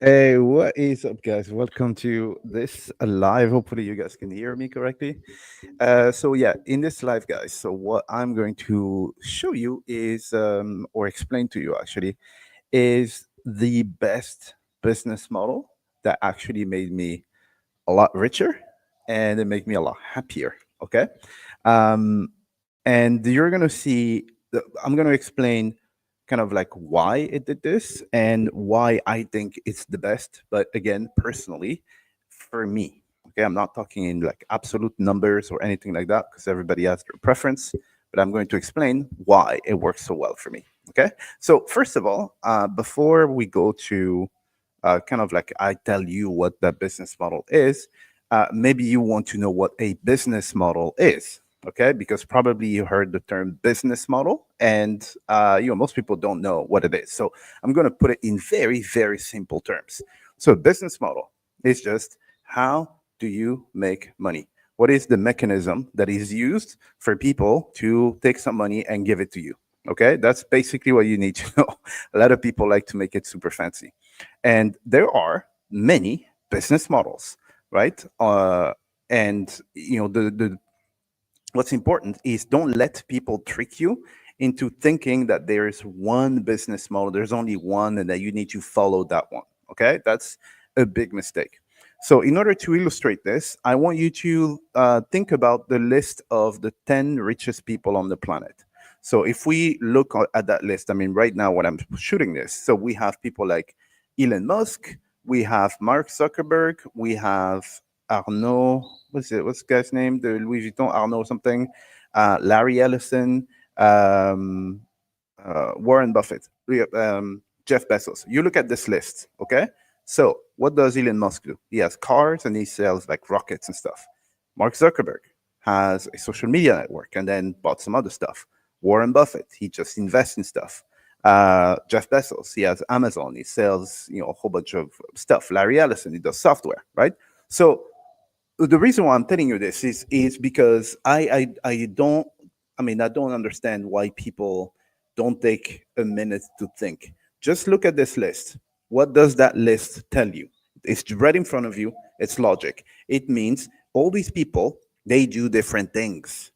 Hey, what is up, guys? Welcome to this live. Hopefully, you guys can hear me correctly. So in this live, guys, so what I'm going to show you is, or explain to you actually, is the best business model that actually made me a lot richer and it made me a lot happier. Okay. Um, and you're going to see, I'm going to explain kind of like why it did this and why I think it's the best. But again, personally, for me, okay, I'm not talking in like absolute numbers or anything like that because everybody has their preference. But I'm going to explain why it works so well for me. Okay. So, first of all, before we go to kind of like I tell you what the business model is, maybe you want to know what a business model is. Okay, because probably you heard the term business model, and most people don't know what it is. So I'm going to put it in very, very simple terms. So business model is just how do you make money? What is the mechanism that is used for people to take some money and give it to you? Okay, that's basically what you need to know. A lot of people like to make it super fancy. And there are many business models, right? And the what's important is don't let people trick you into thinking that there's one business model, there's only one, and that you need to follow that one. Okay, that's a big mistake. So, in order to illustrate this, I want you to think about the list of the 10 richest people on the planet. So, if we look at that list, I mean, right now, when I'm shooting this, so we have people like Elon Musk, we have Mark Zuckerberg, we have Arnaud, what's the guy's name? The Louis Vuitton, Arnaud something, Larry Ellison, um, Warren Buffett, Jeff Bezos. You look at this list, okay? So what does Elon Musk do? He has cars and he sells like rockets and stuff. Mark Zuckerberg has a social media network and then bought some other stuff. Warren Buffett, he just invests in stuff. Jeff Bezos, he has Amazon, he sells a whole bunch of stuff. Larry Ellison, he does software, right? So the reason why I'm telling you this is because I don't, I mean, I don't understand why people don't take a minute to think. Just look at this list. What does that list tell you? It's right in front of you. It's logic. It means all these people, they do different things.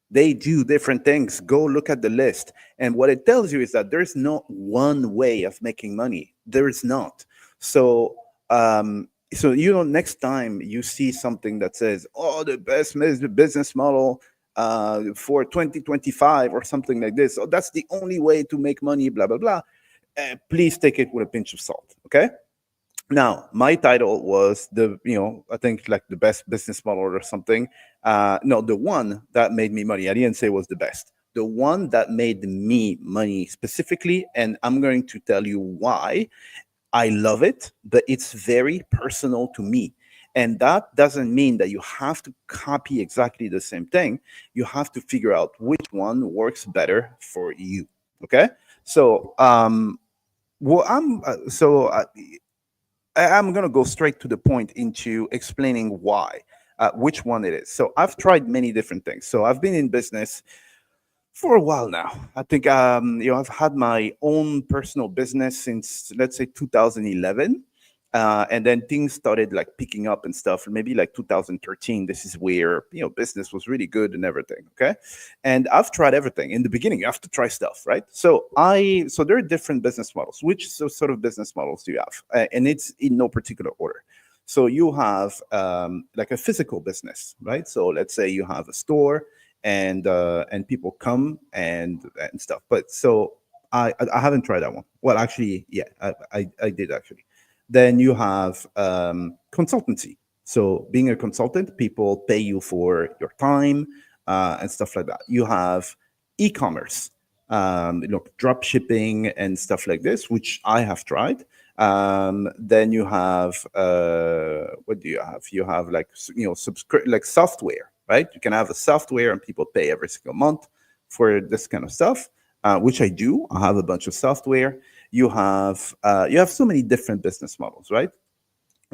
They do different things. Go look at the list. And what it tells you is that there's not one way of making money. There is not. So, next time you see something that says, "Oh, the best business model for 2025" or something like this, oh, that's the only way to make money, blah blah blah. Please take it with a pinch of salt. Okay. Now, my title was I think like the best business model or something. No, the one that made me money. I didn't say it was the best. The one that made me money specifically, and I'm going to tell you why I love it, but it's very personal to me. And that doesn't mean that you have to copy exactly the same thing. You have to figure out which one works better for you. Okay. So, well, I'm going to go straight to the point into explaining why, which one it is. So I've tried many different things. So I've been in business for a while now. I think I've had my own personal business since let's say 2011. And then things started like picking up and stuff. Maybe like 2013. This is where business was really good and everything. Okay, and I've tried everything. In the beginning, you have to try stuff, right? So there are different business models. Which sort of business models do you have? And it's in no particular order. So you have like a physical business, right? So let's say you have a store and people come and stuff. But so I haven't tried that one. Well, actually, yeah, I did actually. Then you have consultancy. So being a consultant, people pay you for your time and stuff like that. You have e-commerce, drop shipping and stuff like this, which I have tried. Then you have what do you have? You have like like software, right? You can have a software and people pay every single month for this kind of stuff, which I do. I have a bunch of software. You have so many different business models, right?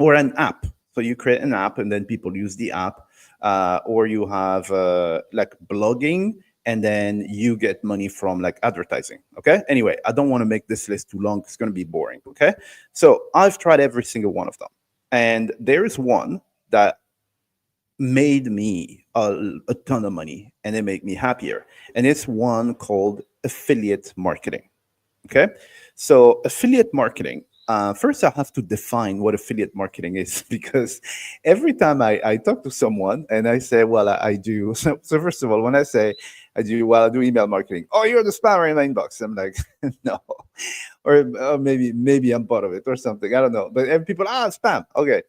Or an app. So you create an app and then people use the app, or you have like blogging and then you get money from like advertising. Okay. Anyway, I don't want to make this list too long. It's going to be boring. Okay. So I've tried every single one of them. And there is one that made me a ton of money and it made me happier. And it's one called affiliate marketing. Okay. So affiliate marketing. First, I have to define what affiliate marketing is because every time I talk to someone and I say, well, I do. So, first of all, when I say I do email marketing. Oh, you're the spammer in my inbox. I'm like, no. Or maybe I'm part of it or something. I don't know. But people, spam. Okay.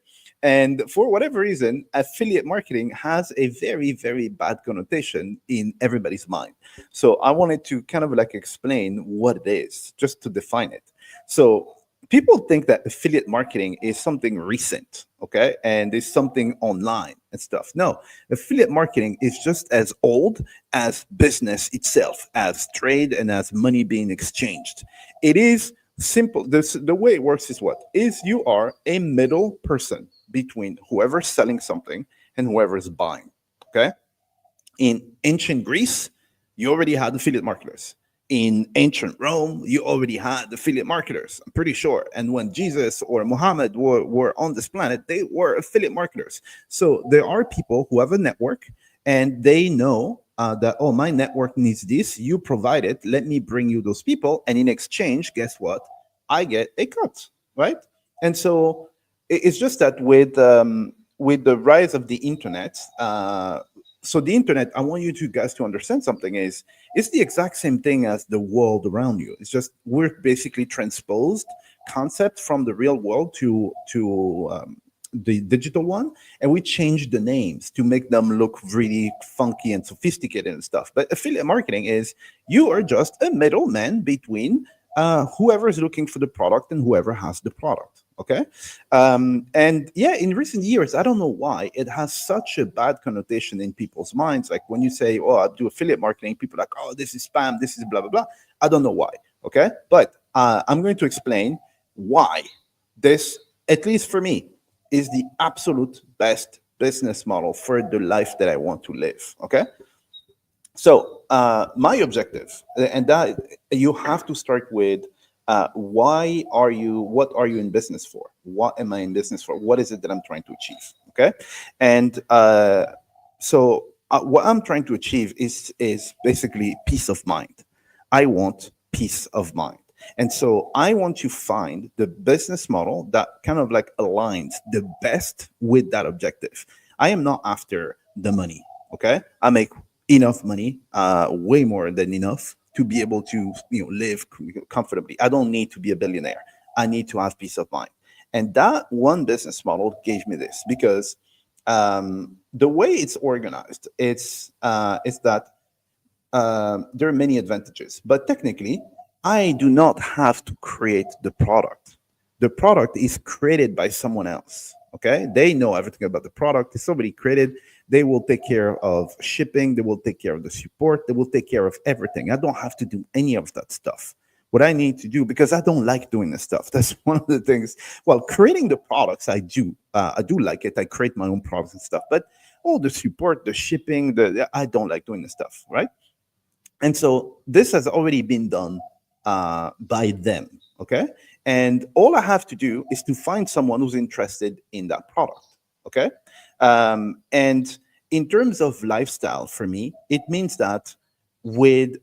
And for whatever reason, affiliate marketing has a very, very bad connotation in everybody's mind. So I wanted to kind of like explain what it is, just to define it. So people think that affiliate marketing is something recent, okay, and is something online and stuff. No, affiliate marketing is just as old as business itself, as trade and as money being exchanged. It is simple. The way it works is what is you are a middle person between whoever's selling something and whoever's buying. Okay. In ancient Greece, you already had affiliate marketers. In ancient Rome, you already had affiliate marketers, I'm pretty sure. And when Jesus or Muhammad were on this planet, they were affiliate marketers. So there are people who have a network and they know that, oh, my network needs this. You provide it. Let me bring you those people. And in exchange, guess what? I get a cut, right? And so it's just that with the rise of the internet, so the internet, I want you two guys to understand something is it's the exact same thing as the world around you. It's just we're basically transposed concept from the real world to the digital one, and we change the names to make them look really funky and sophisticated and stuff. But affiliate marketing is you are just a middleman between whoever is looking for the product and whoever has the product. Okay. And yeah, in recent years, I don't know why it has such a bad connotation in people's minds. Like when you say, oh, I do affiliate marketing, people are like, oh, this is spam, this is blah, blah, blah. I don't know why. Okay. But I'm going to explain why this, at least for me, is the absolute best business model for the life that I want to live. Okay. So my objective, and that you have to start with, what are you in business for? What am I in business for? What is it that I'm trying to achieve? Okay. And what I'm trying to achieve is basically peace of mind. I want peace of mind. And so I want to find the business model that kind of like aligns the best with that objective. I am not after the money. Okay. I make enough money, way more than enough to be able to live comfortably. I don't need to be a billionaire. I need to have peace of mind. And that one business model gave me this because the way it's organized, it's that there are many advantages, but technically, I do not have to create the product. The product is created by someone else. Okay, they know everything about the product. It's already created. They will take care of shipping. They will take care of the support. They will take care of everything. I don't have to do any of that stuff. What I need to do, because I don't like doing this stuff. That's one of the things. Well, creating the products, I do. I do like it. I create my own products and stuff. But all the support, the shipping, I don't like doing this stuff, right? And so this has already been done by them. Okay. And all I have to do is to find someone who's interested in that product. Okay. And in terms of lifestyle, for me, it means that with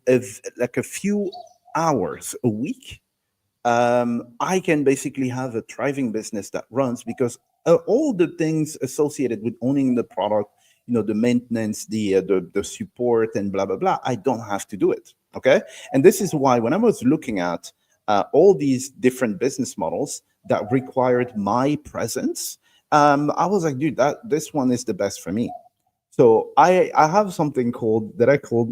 like a few hours a week, I can basically have a thriving business that runs because all the things associated with owning the product, the maintenance, the support, and blah blah blah, I don't have to do it. Okay, and this is why when I was looking at all these different business models that required my presence, I was like, dude, that this one is the best for me. So I have something called that I call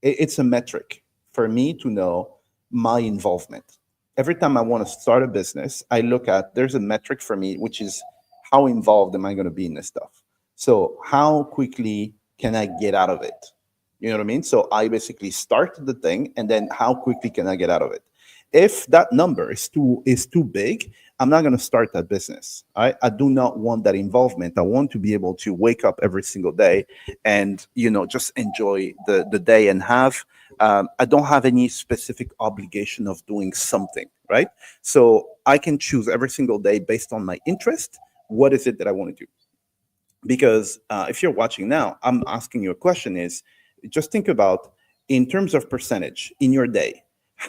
it's a metric for me to know my involvement. Every time I want to start a business, I look at there's a metric for me, which is how involved am I going to be in this stuff? So how quickly can I get out of it? You know what I mean? So I basically start the thing and then how quickly can I get out of it? If that number is too big, I'm not going to start that business. I do not want that involvement. I want to be able to wake up every single day and, just enjoy the day and have, I don't have any specific obligation of doing something, right? So I can choose every single day based on my interest. What is it that I want to do? Because if you're watching now, I'm asking you a question is just think about in terms of percentage in your day,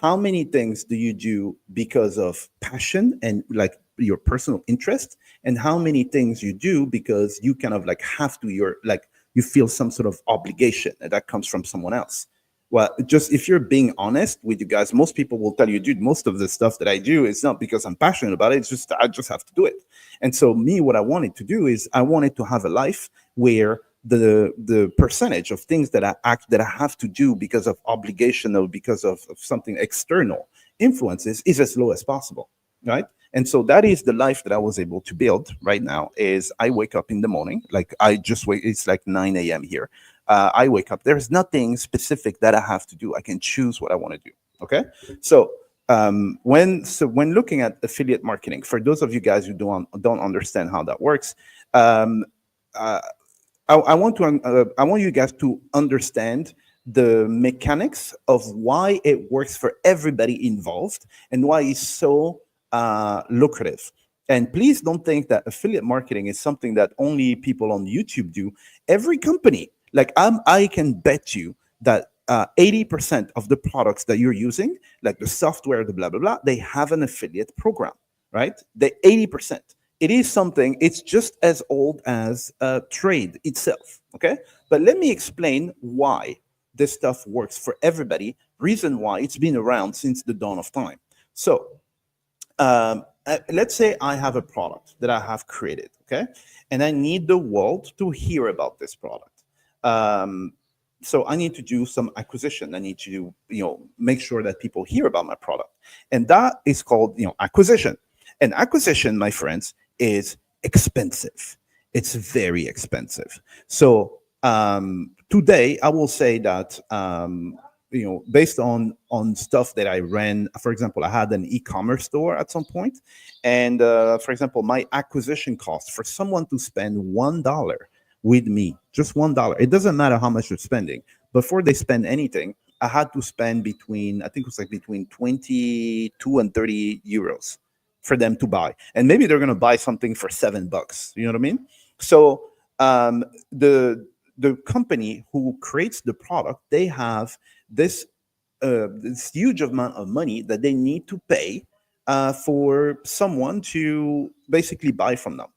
how many things do you do because of passion and like your personal interest, and how many things you do because you kind of like have to, you're like you feel some sort of obligation and that comes from someone else. Well, just if you're being honest with you guys, most people will tell you, dude, most of the stuff that I do is not because I'm passionate about it. It's just I just have to do it. And so me, what I wanted to do is I wanted to have a life where the percentage of things that I have to do because of obligation or because of something external influences is as low as possible, right? And so that is the life that I was able to build right now. Is I wake up in the morning, like I just wake. It's like 9 a.m. here. I wake up. There's nothing specific that I have to do. I can choose what I want to do. Okay, so when looking at affiliate marketing, for those of you guys who don't understand how that works, um, uh, I want you guys to understand the mechanics of why it works for everybody involved and why it's so lucrative. And please don't think that affiliate marketing is something that only people on YouTube do. Every company, like I can bet you that 80% of the products that you're using, like the software, the blah blah blah, they have an affiliate program, right? The 80%. It is something. It's just as old as trade itself. Okay, but let me explain why this stuff works for everybody. Reason why it's been around since the dawn of time. So let's say I have a product that I have created, okay, and I need the world to hear about this product. So I need to do some acquisition. I need to, make sure that people hear about my product, and that is called, acquisition. And acquisition, my friends, is expensive. It's very expensive. So today, I will say that based on stuff that I ran. For example, I had an e-commerce store at some point, and for example, my acquisition cost for someone to spend $1 with me, just $1. It doesn't matter how much you're spending. Before they spend anything, I had to spend between, I think it was like between 22 and 30 euros for them to buy. And maybe they're going to buy something for $7. You know what I mean? So um, the the company who creates the product, they have this this huge amount of money that they need to pay for someone to basically buy from them.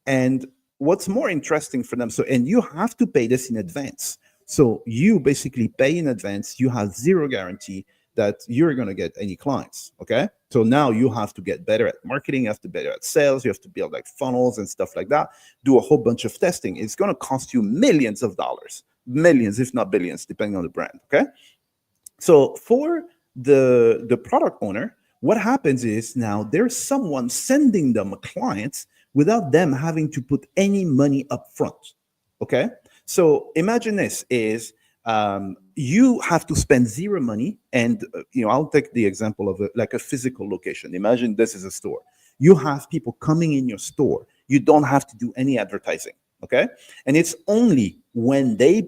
And what's more interesting for them, so and you have to pay this in advance. So you basically pay in advance. You have zero guarantee that you're going to get any clients. Okay. So now you have to get better at marketing, you have to be better at sales, you have to build like funnels and stuff like that, do a whole bunch of testing. It's going to cost you millions of dollars, millions, if not billions, depending on the brand. Okay. So for the product owner, what happens is now there's someone sending them clients without them having to put any money up front. Okay. So imagine this is you have to spend zero money, and I'll take the example of like a physical location. Imagine this is a store. You have people coming in your store. You don't have to do any advertising. Okay. And it's only when they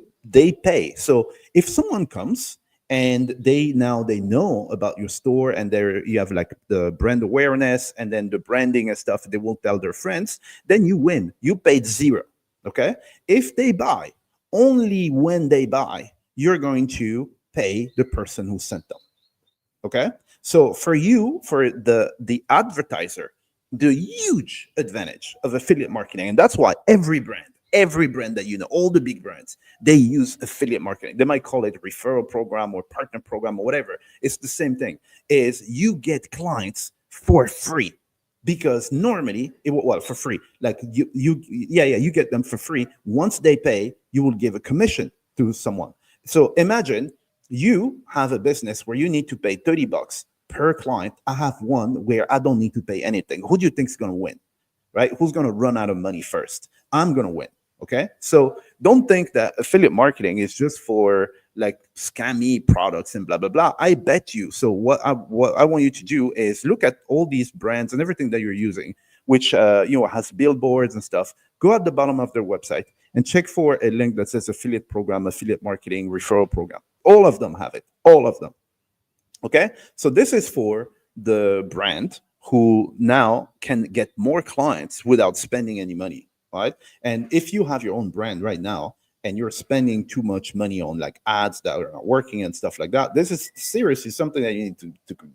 pay. So if someone comes and they know about your store, and there you have like the brand awareness and then the branding and stuff, they will tell their friends, then you win. You paid zero. Okay. If they buy, only when they buy, you're going to pay the person who sent them. Okay. So for you, for the advertiser, the huge advantage of affiliate marketing, and that's why every brand that all the big brands, they use affiliate marketing. They might call it a referral program or partner program or whatever. It's the same thing. Is you get clients for free, because normally well, for free, like you get them for free. Once they pay, you will give a commission to someone. So imagine you have a business where you need to pay $30 per client. I have one where I don't need to pay anything. Who do you think is going to win? Right? Who's going to run out of money first? I'm going to win. Okay. So don't think that affiliate marketing is just for like scammy products and blah blah blah. I bet you. So what I want you to do is look at all these brands and everything that you're using, which has billboards and stuff. Go at the bottom of their website and check for a link that says affiliate program, affiliate marketing, referral program. All of them have it. All of them. Okay, so this is for the brand who now can get more clients without spending any money, right? And if you have your own brand right now and you're spending too much money on like ads that are not working and stuff like that, this is seriously something that you need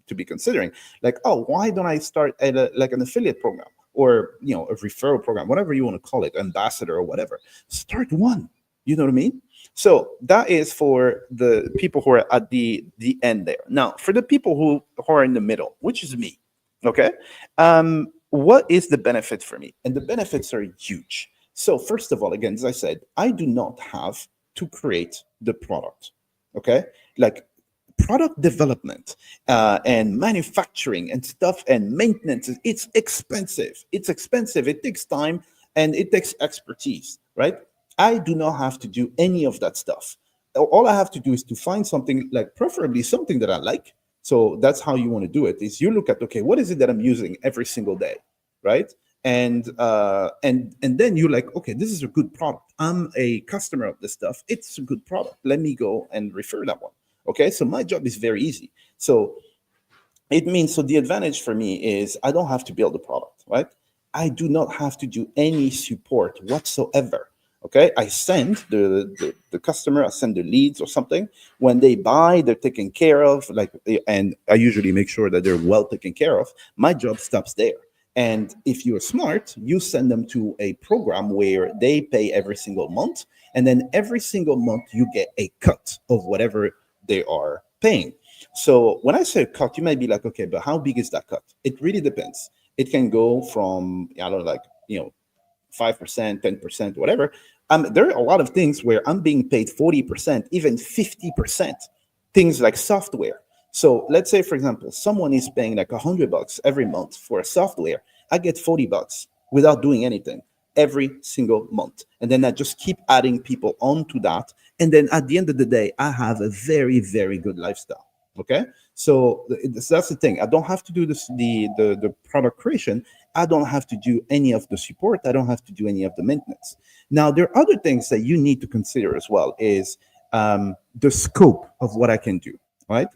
to be considering. Like, oh, why don't I start at like an affiliate program or a referral program, whatever you want to call it, ambassador or whatever? Start one. You know what I mean? So that is for the people who are at the end there. Now, for the people who are in the middle, which is me, okay? What is the benefit for me? And the benefits are huge. So first of all, again, as I said, I do not have to create the product, okay? Like product development and manufacturing and stuff and maintenance, it's expensive. It's expensive. It takes time and it takes expertise, right? I do not have to do any of that stuff. All I have to do is to find something, like preferably something that I like. So that's how you want to do it. Is you look at, okay, what is it that I'm using every single day, right? And then you're like, okay, this is a good product. I'm a customer of this stuff. It's a good product. Let me go and refer that one. Okay, so my job is very easy. So it means, so the advantage for me is I don't have to build the product, right? I do not have to do any support whatsoever. Okay, I send the customer, I send the leads or something. When they buy, they're taken care of, like, and I usually make sure that they're well taken care of. My job stops there. And if you're smart, you send them to a program where they pay every single month, and then every single month you get a cut of whatever they are paying. So when I say cut, you might be like, okay, but how big is that cut? It really depends. It can go from, I don't know, like, 5%, 10%, whatever. There are a lot of things where I'm being paid 40%, even 50%, things like software. So let's say, for example, someone is paying like $100 every month for a software. I get $40 without doing anything every single month. And then I just keep adding people onto that. And then at the end of the day, I have a very, very good lifestyle. Okay. So that's the thing. I don't have to do this, the product creation. I don't have to do any of the support. I don't have to do any of the maintenance. Now, there are other things that you need to consider as well, is the scope of what I can do, right?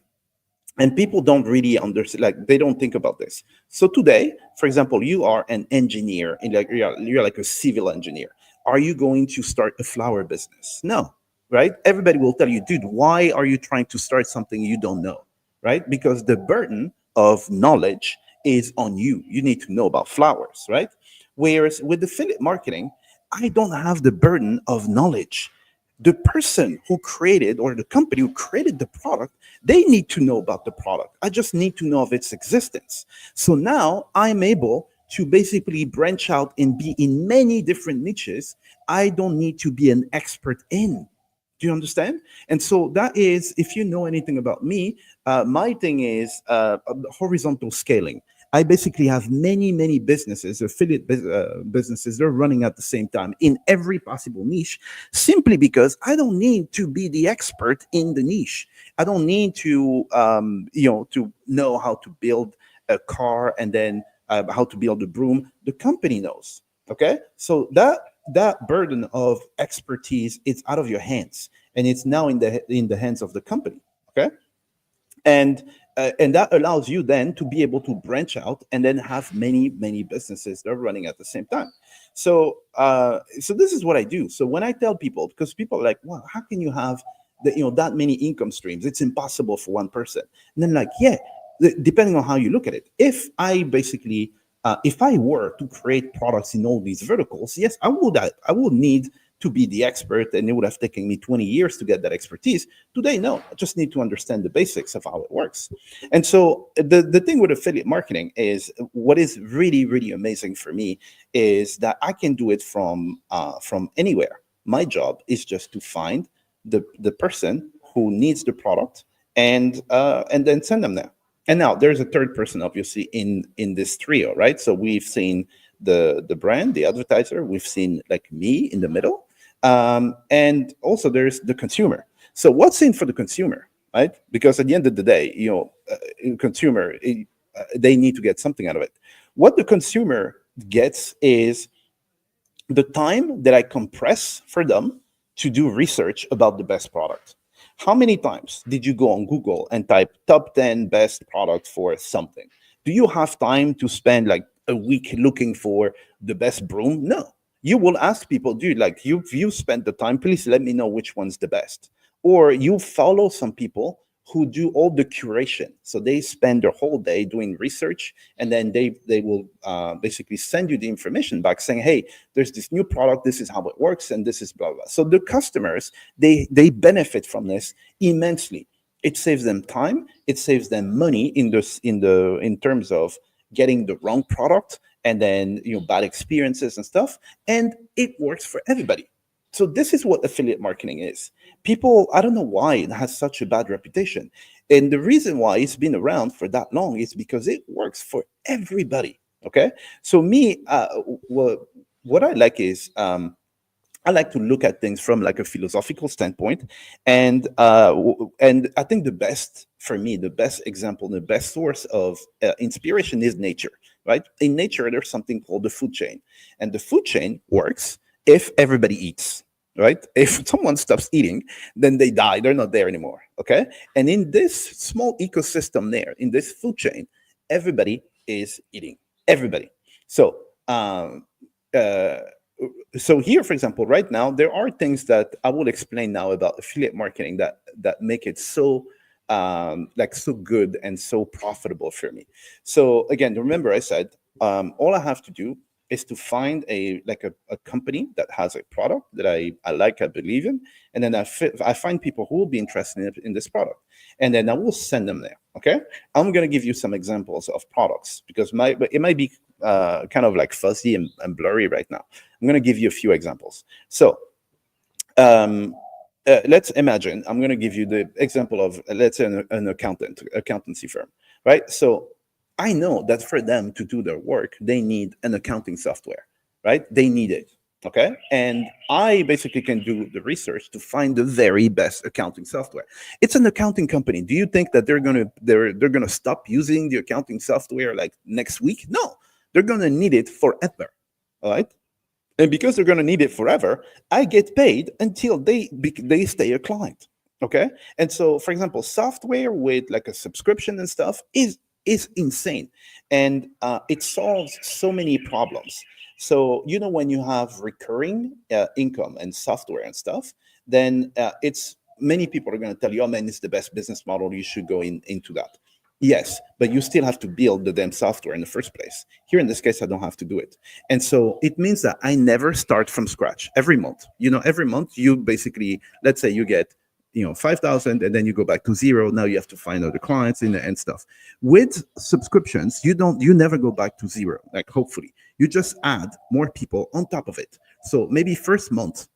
And people don't really understand, like, they don't think about this. So today, for example, you are an engineer, and like you're like a civil engineer. Are you going to start a flower business? No, right? Everybody will tell you, dude, why are you trying to start something you don't know, right? Because the burden of knowledge is on you. You need to know about flowers, right? Whereas with affiliate marketing, I don't have the burden of knowledge. The person who created, or the company who created the product, they need to know about the product. I just need to know of its existence. So now I'm able to basically branch out and be in many different niches I don't need to be an expert in. Do you understand? And so that is, if you know anything about me, my thing is horizontal scaling. I basically have many businesses, businesses, they're running at the same time in every possible niche, simply because I don't need to be the expert in the niche. I don't need to know how to build a car, and then how to build a broom. The company knows. Okay, so that burden of expertise is out of your hands, and it's now in the hands of the company. Okay, and that allows you then to be able to branch out and then have many businesses that are running at the same time. So this is what I do. So when I tell people, because people are like, wow, how can you have that many income streams? It's impossible for one person. And then, like, yeah, depending on how you look at it, if I were to create products in all these verticals, yes, I would need to be the expert, and it would have taken me 20 years to get that expertise. Today, no, I just need to understand the basics of how it works. And so the thing with affiliate marketing is, what is really amazing for me is that I can do it from anywhere. My job is just to find the person who needs the product, and then send them there. And now there's a third person, obviously, in this trio, right? So we've seen the brand, the advertiser, we've seen like me in the middle, and also there's the consumer. So what's in for the consumer, right? Because at the end of the day, consumer, they need to get something out of it. What the consumer gets is the time that I compress for them to do research about the best product. How many times did you go on Google and type top 10 best product for something? Do you have time to spend like a week looking for the best broom? No. You will ask people, dude, like you spent the time, please let me know which one's the best. Or you follow some people who do all the curation. So they spend their whole day doing research, and then they will basically send you the information back saying, hey, there's this new product, this is how it works, and this is blah blah. So the customers, they benefit from this immensely. It saves them time, it saves them money in terms of getting the wrong product, and then bad experiences and stuff, and it works for everybody. So this is what affiliate marketing is. People, I don't know why it has such a bad reputation, and the reason why it's been around for that long is because it works for everybody. Okay, so me, what I like is, I like to look at things from like a philosophical standpoint, and I think the best for me, the best example, the best source of inspiration is nature. Right? In nature, there's something called the food chain, and the food chain works if everybody eats. Right? If someone stops eating, then they die. They're not there anymore. Okay? And in this small ecosystem there, in this food chain, everybody is eating. Everybody. So. Uh, so here, for example, right now there are things that I will explain now about affiliate marketing that make it so like so good and so profitable for me. So again, remember I said, all I have to do is to find a company that has a product that I like, I believe in, and then I find people who will be interested in this product, and then I will send them there. Okay, I'm going to give you some examples of products because it might be kind of like fuzzy and blurry right now. I'm going to give you a few examples. So um, let's imagine I'm going to give you the example of, let's say, an accountancy firm, right? So I know that for them to do their work, they need an accounting software, right? They need it. Okay. And I basically can do the research to find the very best accounting software. It's an accounting company. Do you think that they're gonna stop using the accounting software like next week? No, they're gonna need it forever. All right. And because they're going to need it forever, I get paid until they stay a client. Okay. And so, for example, software with like a subscription and stuff is insane, and it solves so many problems. So when you have recurring income and software and stuff, then it's many people are going to tell you, oh man, it's the best business model, you should go into that. Yes, but you still have to build the damn software in the first place. Here in this case, I don't have to do it. And so it means that I never start from scratch every month. Every month you basically, let's say you get, 5,000, and then you go back to zero. Now you have to find other clients and stuff. With subscriptions, you never go back to zero. Like, hopefully you just add more people on top of it. So maybe first month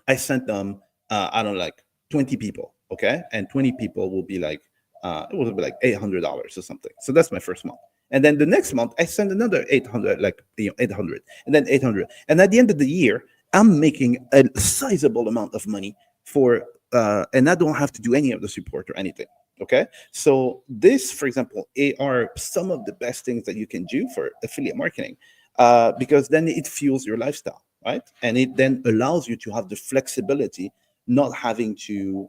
I sent them, I don't know, like 20 people. Okay. And 20 people will be like, it will be like $800 or something. So that's my first month. And then the next month, I send another 800, like 800, and then 800. And at the end of the year, I'm making a sizable amount of money and I don't have to do any of the support or anything. Okay. So this, for example, are some of the best things that you can do for affiliate marketing, because then it fuels your lifestyle, right? And it then allows you to have the flexibility, not having to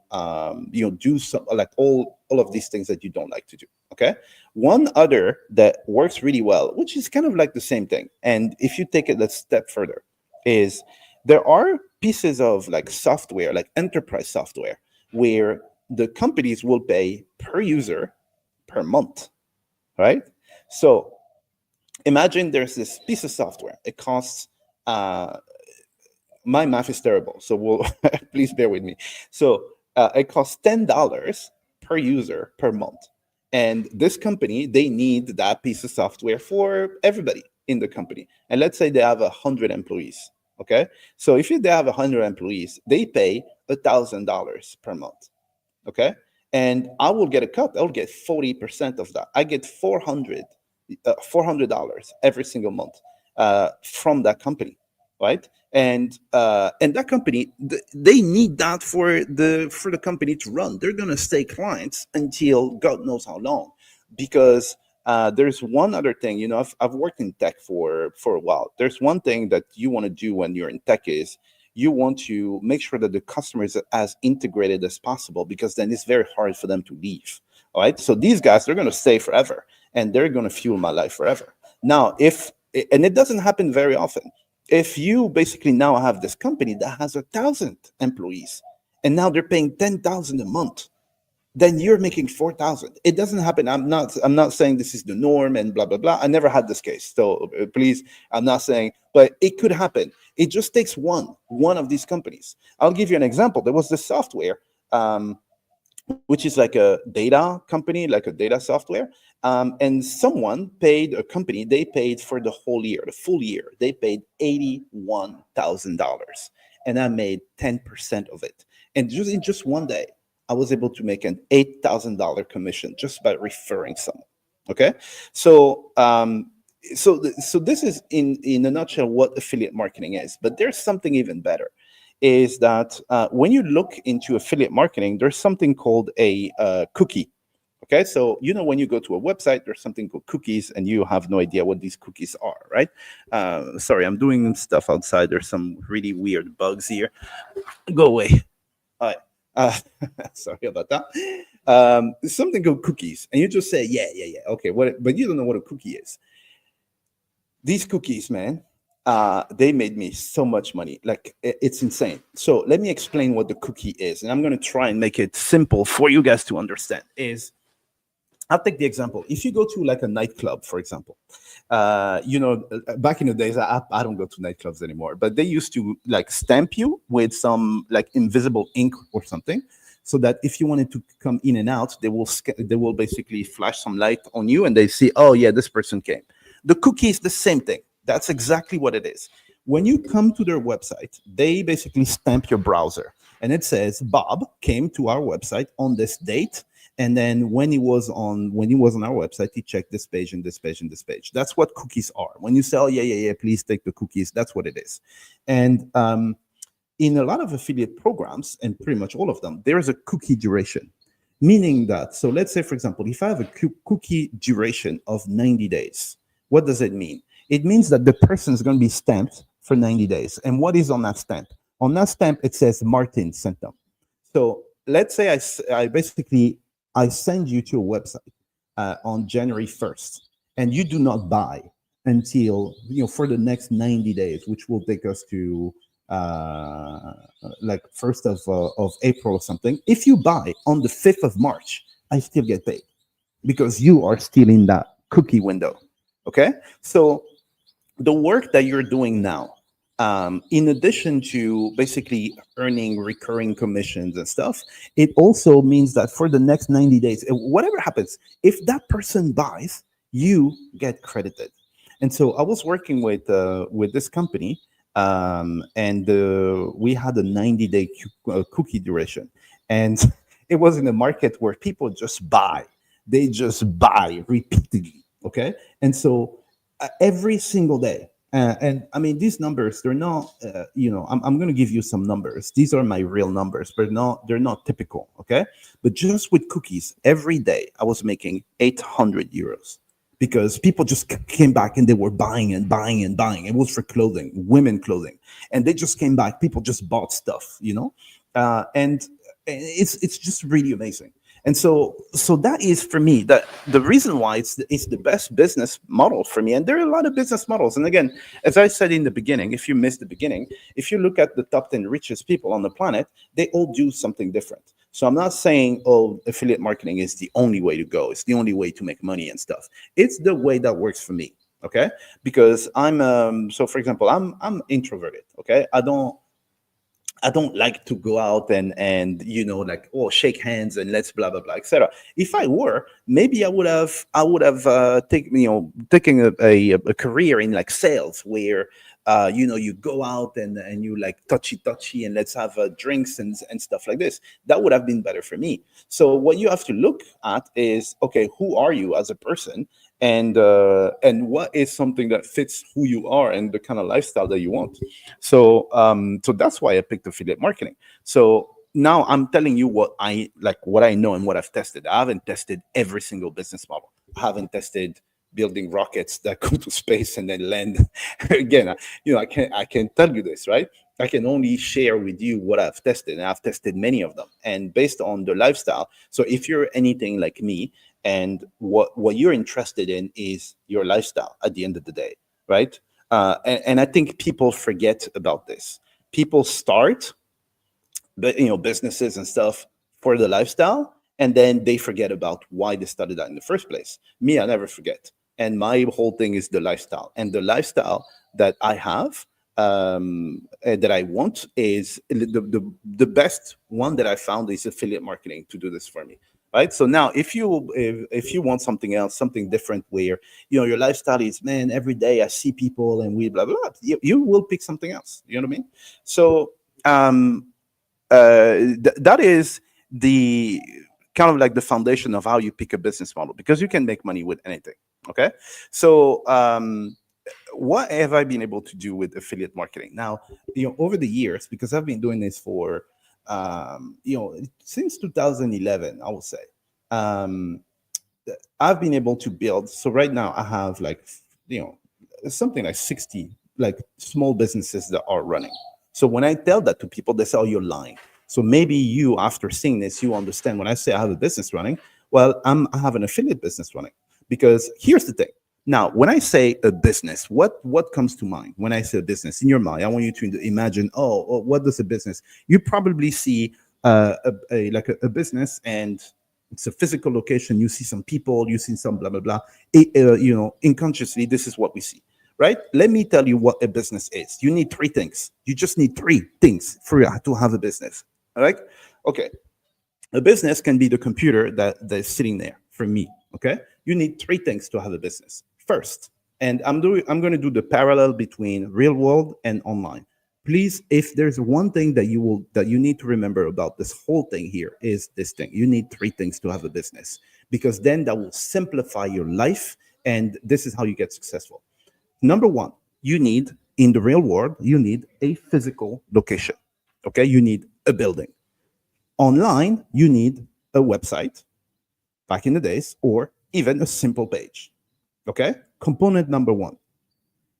do some like all of these things that you don't like to do. Okay. One other that works really well, which is kind of like the same thing, and if you take it a step further, is there are pieces of like software, like enterprise software, where the companies will pay per user per month, right? So imagine there's this piece of software. It costs my math is terrible, so we'll please bear with me. So it costs $10 per user per month, and this company, they need that piece of software for everybody in the company. And let's say they have 100 employees. Okay, so if they have 100 employees, they pay $1,000 per month. Okay, and I will get a cut. I'll get 40% of that. I get $400 every single month from that company. right? And that company, they need that for the company to run. They're going to stay clients until God knows how long, because there's one other thing. I've worked in tech for a while. There's one thing that you want to do when you're in tech is you want to make sure that the customer is as integrated as possible, because then it's very hard for them to leave. All right, so these guys, they're going to stay forever, and they're going to fuel my life forever. Now, if and it doesn't happen very often, if you basically now have this company that has 1,000 employees, and now they're paying 10,000 a month, then you're making 4,000. It doesn't happen. I'm not saying this is the norm and blah blah blah. I never had this case, so please, I'm not saying, but it could happen. It just takes one of these companies. I'll give you an example. There was this software, which is like a data company, like a data software. And someone paid a company, they paid for the whole year, the full year, they paid $81,000. And I made 10% of it. And just in just one day, I was able to make an $8,000 commission just by referring someone. Okay. So, so this is in a nutshell what affiliate marketing is. But there's something even better, is that when you look into affiliate marketing, there's something called a cookie. Okay, so when you go to a website, there's something called cookies, and you have no idea what these cookies are, right? Sorry, I'm doing stuff outside. There's some really weird bugs here. Go away. All right. Sorry about that. Something called cookies, and you just say, yeah, yeah, yeah. Okay, what? But you don't know what a cookie is. These cookies, man, they made me so much money. Like, it's insane. So let me explain what the cookie is, and I'm going to try and make it simple for you guys to understand. I'll take the example. If you go to like a nightclub, for example, back in the days, I don't go to nightclubs anymore, but they used to like stamp you with some like invisible ink or something, so that if you wanted to come in and out, they will basically flash some light on you, and they see, oh yeah, this person came. The cookie is the same thing. That's exactly what it is. When you come to their website, they basically stamp your browser, and it says Bob came to our website on this date, and then when he was on our website, he checked this page and this page and this page. That's what cookies are. When you say, oh yeah, yeah, yeah, please take the cookies, that's what it is. And in a lot of affiliate programs, and pretty much all of them, there is a cookie duration. Meaning that, so let's say, for example, if I have a cookie duration of 90 days, what does it mean? It means that the person is going to be stamped for 90 days. And what is on that stamp? On that stamp, it says Martin sent them. So let's say I send you to a website on January 1st, and you do not buy until, for the next 90 days, which will take us to like 1st of April or something. If you buy on the 5th of March, I still get paid, because you are still in that cookie window. Okay, so the work that you're doing now, in addition to basically earning recurring commissions and stuff, it also means that for the next 90 days, whatever happens, if that person buys, you get credited. And so I was working with this company, and we had a 90-day cookie duration, and it was in a market where people just buy. They just buy repeatedly. Okay, and so every single day. And I mean, these numbers, they're not, I'm going to give you some numbers. These are my real numbers, but they're not typical. Okay. But just with cookies, every day I was making 800 euros, because people just came back and they were buying and buying and buying. It was for clothing, women clothing. And they just came back. People just bought stuff, and it's just really amazing. And so that is, for me, that the reason why it's the best business model for me. And there are a lot of business models. And again, as I said in the beginning, if you missed the beginning, if you look at the top 10 richest people on the planet, they all do something different. So I'm not saying, oh, affiliate marketing is the only way to go. It's the only way to make money and stuff. It's the way that works for me. Okay. Because so for example, I'm introverted. Okay. I don't like to go out and like, oh, shake hands and let's blah blah blah, etc. If I were, maybe I would have taken a career in like sales, where you go out and you like touchy and let's have drinks and stuff like this. That would have been better for me. So what you have to look at is, okay, who are you as a person, and what is something that fits who you are and the kind of lifestyle that you want. So that's why I picked affiliate marketing. So now I'm telling you what I like, what I know and what I've tested. I haven't tested every single business model. I haven't tested building rockets that go to space and then land. Again, I can't tell you this, right? I can only share with you what I've tested, and I've tested many of them. And based on the lifestyle, so if you're anything like me, and what you're interested in is your lifestyle at the end of the day, right? And I think people forget about this. People start, but businesses and stuff for the lifestyle, and then they forget about why they started that in the first place. Me, I never forget, and my whole thing is the lifestyle, and the lifestyle that I have, that I want, is the best one that I found is affiliate marketing to do this for me, right? So now if you want something else, something different, where your lifestyle is, man, every day I see people and we blah blah, blah, you will pick something else, you know what I mean? So um that is the kind of like the foundation of how you pick a business model, because you can make money with anything. Okay. So what have I been able to do with affiliate marketing now, over the years, because I've been doing this for since 2011, I would say. um I've been able to build. So right now I have like, you know, something like 60 like small businesses that are running. So when I tell that to people, they say, "Oh, you're lying." So maybe you, after seeing this, you understand when I say I have a business running. Well, I have an affiliate business running, because here's the thing. Now, when I say a business, what comes to mind when I say a business in your mind? I want you to imagine, what does a business? You probably see a business, and it's a physical location. You see some people, you see some blah blah blah. Unconsciously, this is what we see, right? Let me tell you what a business is. You need three things. You just need three things for you to have a business. All right? Okay. A business can be the computer that's sitting there for me. Okay. You need three things to have a business. First, and I'm going to do the parallel between real world and online. Please, if there's one thing that you need to remember about this whole thing here, is this thing. You need three things to have a business, because then that will simplify your life, and this is how you get successful. Number one, you need, in the real world, you need a physical location. Okay. You need a building. Online, you need a website, back in the days, or even a simple page. Okay? Component number one.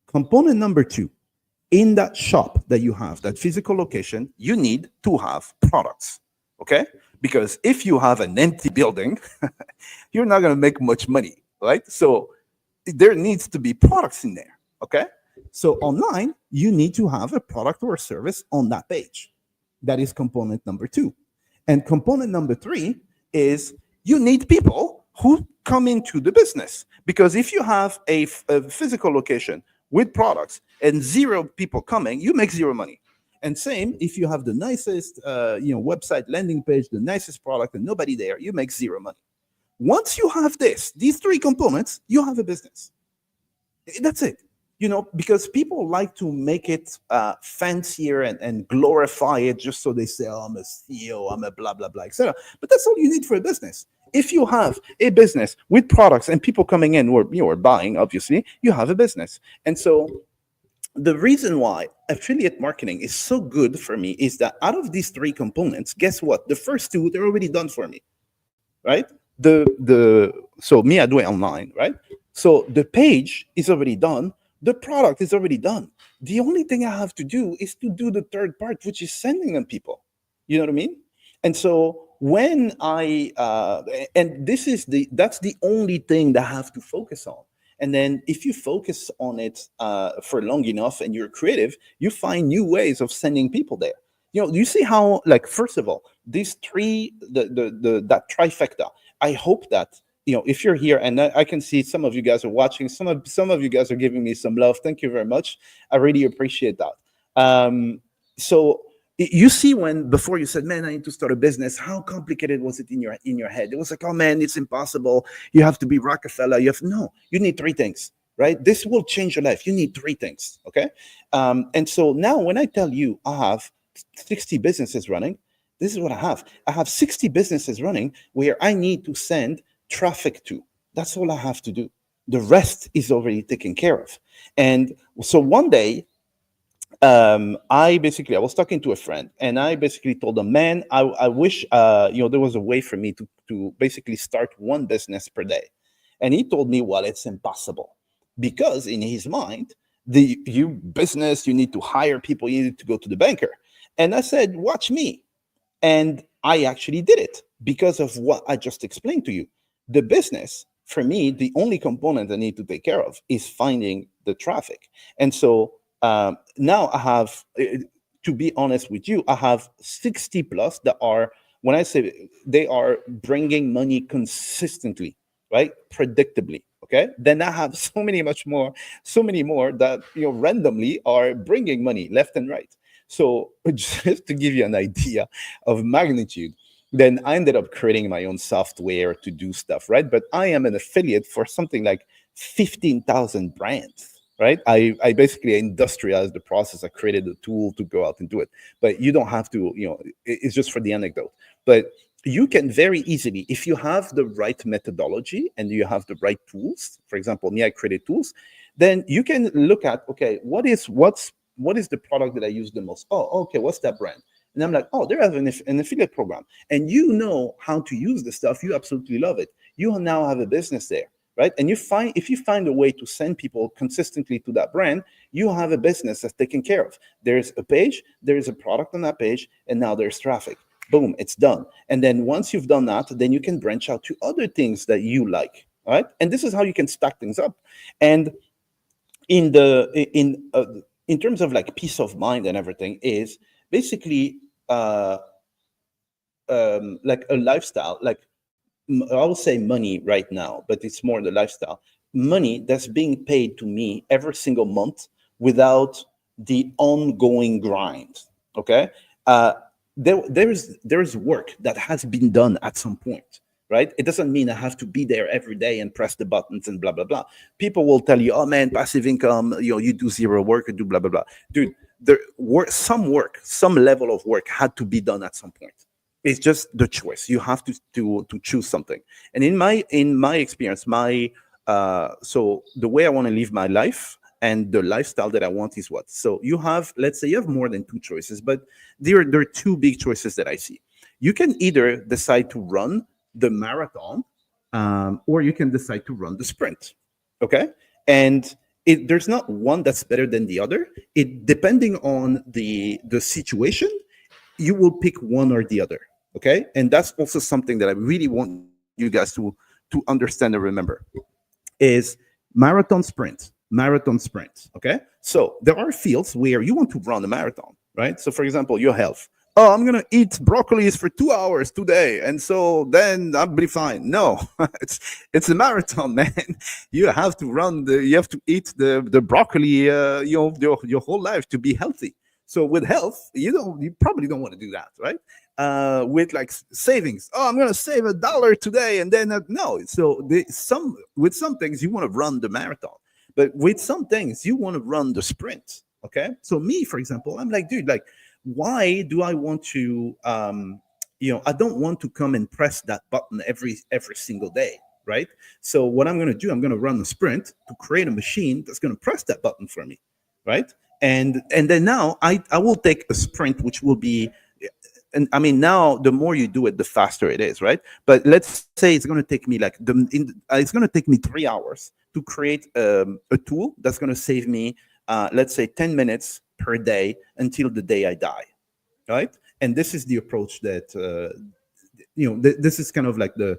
Component number two, in that shop that you have, that physical location, you need to have products. Okay? Because if you have an empty building, you're not going to make much money, right? So there needs to be products in there. Okay? So online, you need to have a product or a service on that page. That is component number two. And component number three is, you need people who come into the business. Because if you have a physical location with products and zero people coming, you make zero money. And same, if you have the nicest website, landing page, the nicest product, and nobody there, you make zero money. Once you have these three components, you have a business. That's it. Because people like to make it fancier and glorify it, just so they say, "Oh, I'm a CEO, I'm a blah blah blah, etc." But that's all you need for a business. If you have a business with products and people coming in, or buying, obviously you have a business. And so the reason why affiliate marketing is so good for me is that out of these three components, guess what? The first two, they're already done for me, right? So me, I do it online, right? So the page is already done, the product is already done. The only thing I have to do is to do the third part, which is sending them people. You know what I mean? And so when I and this is that's the only thing that I have to focus on. And then if you focus on it for long enough and you're creative, you find new ways of sending people there. You see how, like, first of all, these three, the that trifecta. I hope that, if you're here, and I can see some of you guys are watching, some of you guys are giving me some love. Thank you very much. I really appreciate that. So you see, when before you said, "Man, I need to start a business," how complicated was it in your head? It was like, "Oh man, it's impossible. You have to be Rockefeller. No, you need three things, right? This will change your life. You need three things." Okay. And so now when I tell you I have 60 businesses running, this is what I have. I have 60 businesses running where I need to send traffic to. That's all I have to do. The rest is already taken care of. And so one day, I was talking to a friend, and I basically told him, man, I wish there was a way for me to basically start one business per day. And he told me, well, it's impossible, because in his mind, the you business, you need to hire people, you need to go to the banker. And I said, watch me. And I actually did it because of what I just explained to you. The business, for me, the only component I need to take care of is finding the traffic. And so now I have, to be honest with you, I have 60 plus that are, when I say they are bringing money consistently, right? Predictably. Okay. Then I have so many more that, randomly are bringing money left and right. So just to give you an idea of magnitude, then I ended up creating my own software to do stuff, right? But I am an affiliate for something like 15,000 brands, right? I basically industrialized the process. I created a tool to go out and do it. But you don't have to, it's just for the anecdote. But you can very easily, if you have the right methodology and you have the right tools, for example, me, I created tools, then you can look at, okay, what is the product that I use the most? Oh, okay, what's that brand? And I'm like, oh, they have an affiliate program. And you know how to use the stuff. You absolutely love it. You now have a business there, right? And if you find a way to send people consistently to that brand, you have a business that's taken care of. There's a page, there's a product on that page, and now there's traffic. Boom, it's done. And then once you've done that, then you can branch out to other things that you like, all right? And this is how you can stack things up. And in terms of like peace of mind and everything, is basically like a lifestyle, like I would say money right now, but it's more the lifestyle. Money that's being paid to me every single month without the ongoing grind. Okay, there is work that has been done at some point, right? It doesn't mean I have to be there every day and press the buttons and blah blah blah. People will tell you, "Oh man, passive income, you do zero work, you do blah blah blah." Dude, some level of work had to be done at some point. It's just the choice. You have to choose something. And in my experience, so the way I want to live my life and the lifestyle that I want is what. So you have, let's say you have more than two choices, but there are two big choices that I see. You can either decide to run the marathon, or you can decide to run the sprint. Okay, and there's not one that's better than the other. It depending on the situation, you will pick one or the other. Okay, and that's also something that I really want you guys to understand and remember is marathon sprint. Okay, so there are fields where you want to run a marathon, right? So for example, your health. Oh, I'm gonna eat broccolis for 2 hours today, and so then I'll be fine. No, it's a marathon, man. You have to eat the broccoli, your whole life to be healthy. So with health, you probably don't want to do that, right? With like savings. Oh, I'm gonna save $1 today, and then no. So with some things you want to run the marathon, but with some things you want to run the sprint. Okay. So me, for example, I'm like, dude, like, why do I want to? I don't want to come and press that button every single day, right? So what I'm gonna do, I'm gonna run a sprint to create a machine that's gonna press that button for me, right? And then now I will take a sprint, which will be, and I mean, now the more you do it, the faster it is, right? But let's say it's going to take me it's going to take me 3 hours to create a tool that's going to save me, let's say, 10 minutes per day until the day I die, right? And this is the approach that this is kind of like the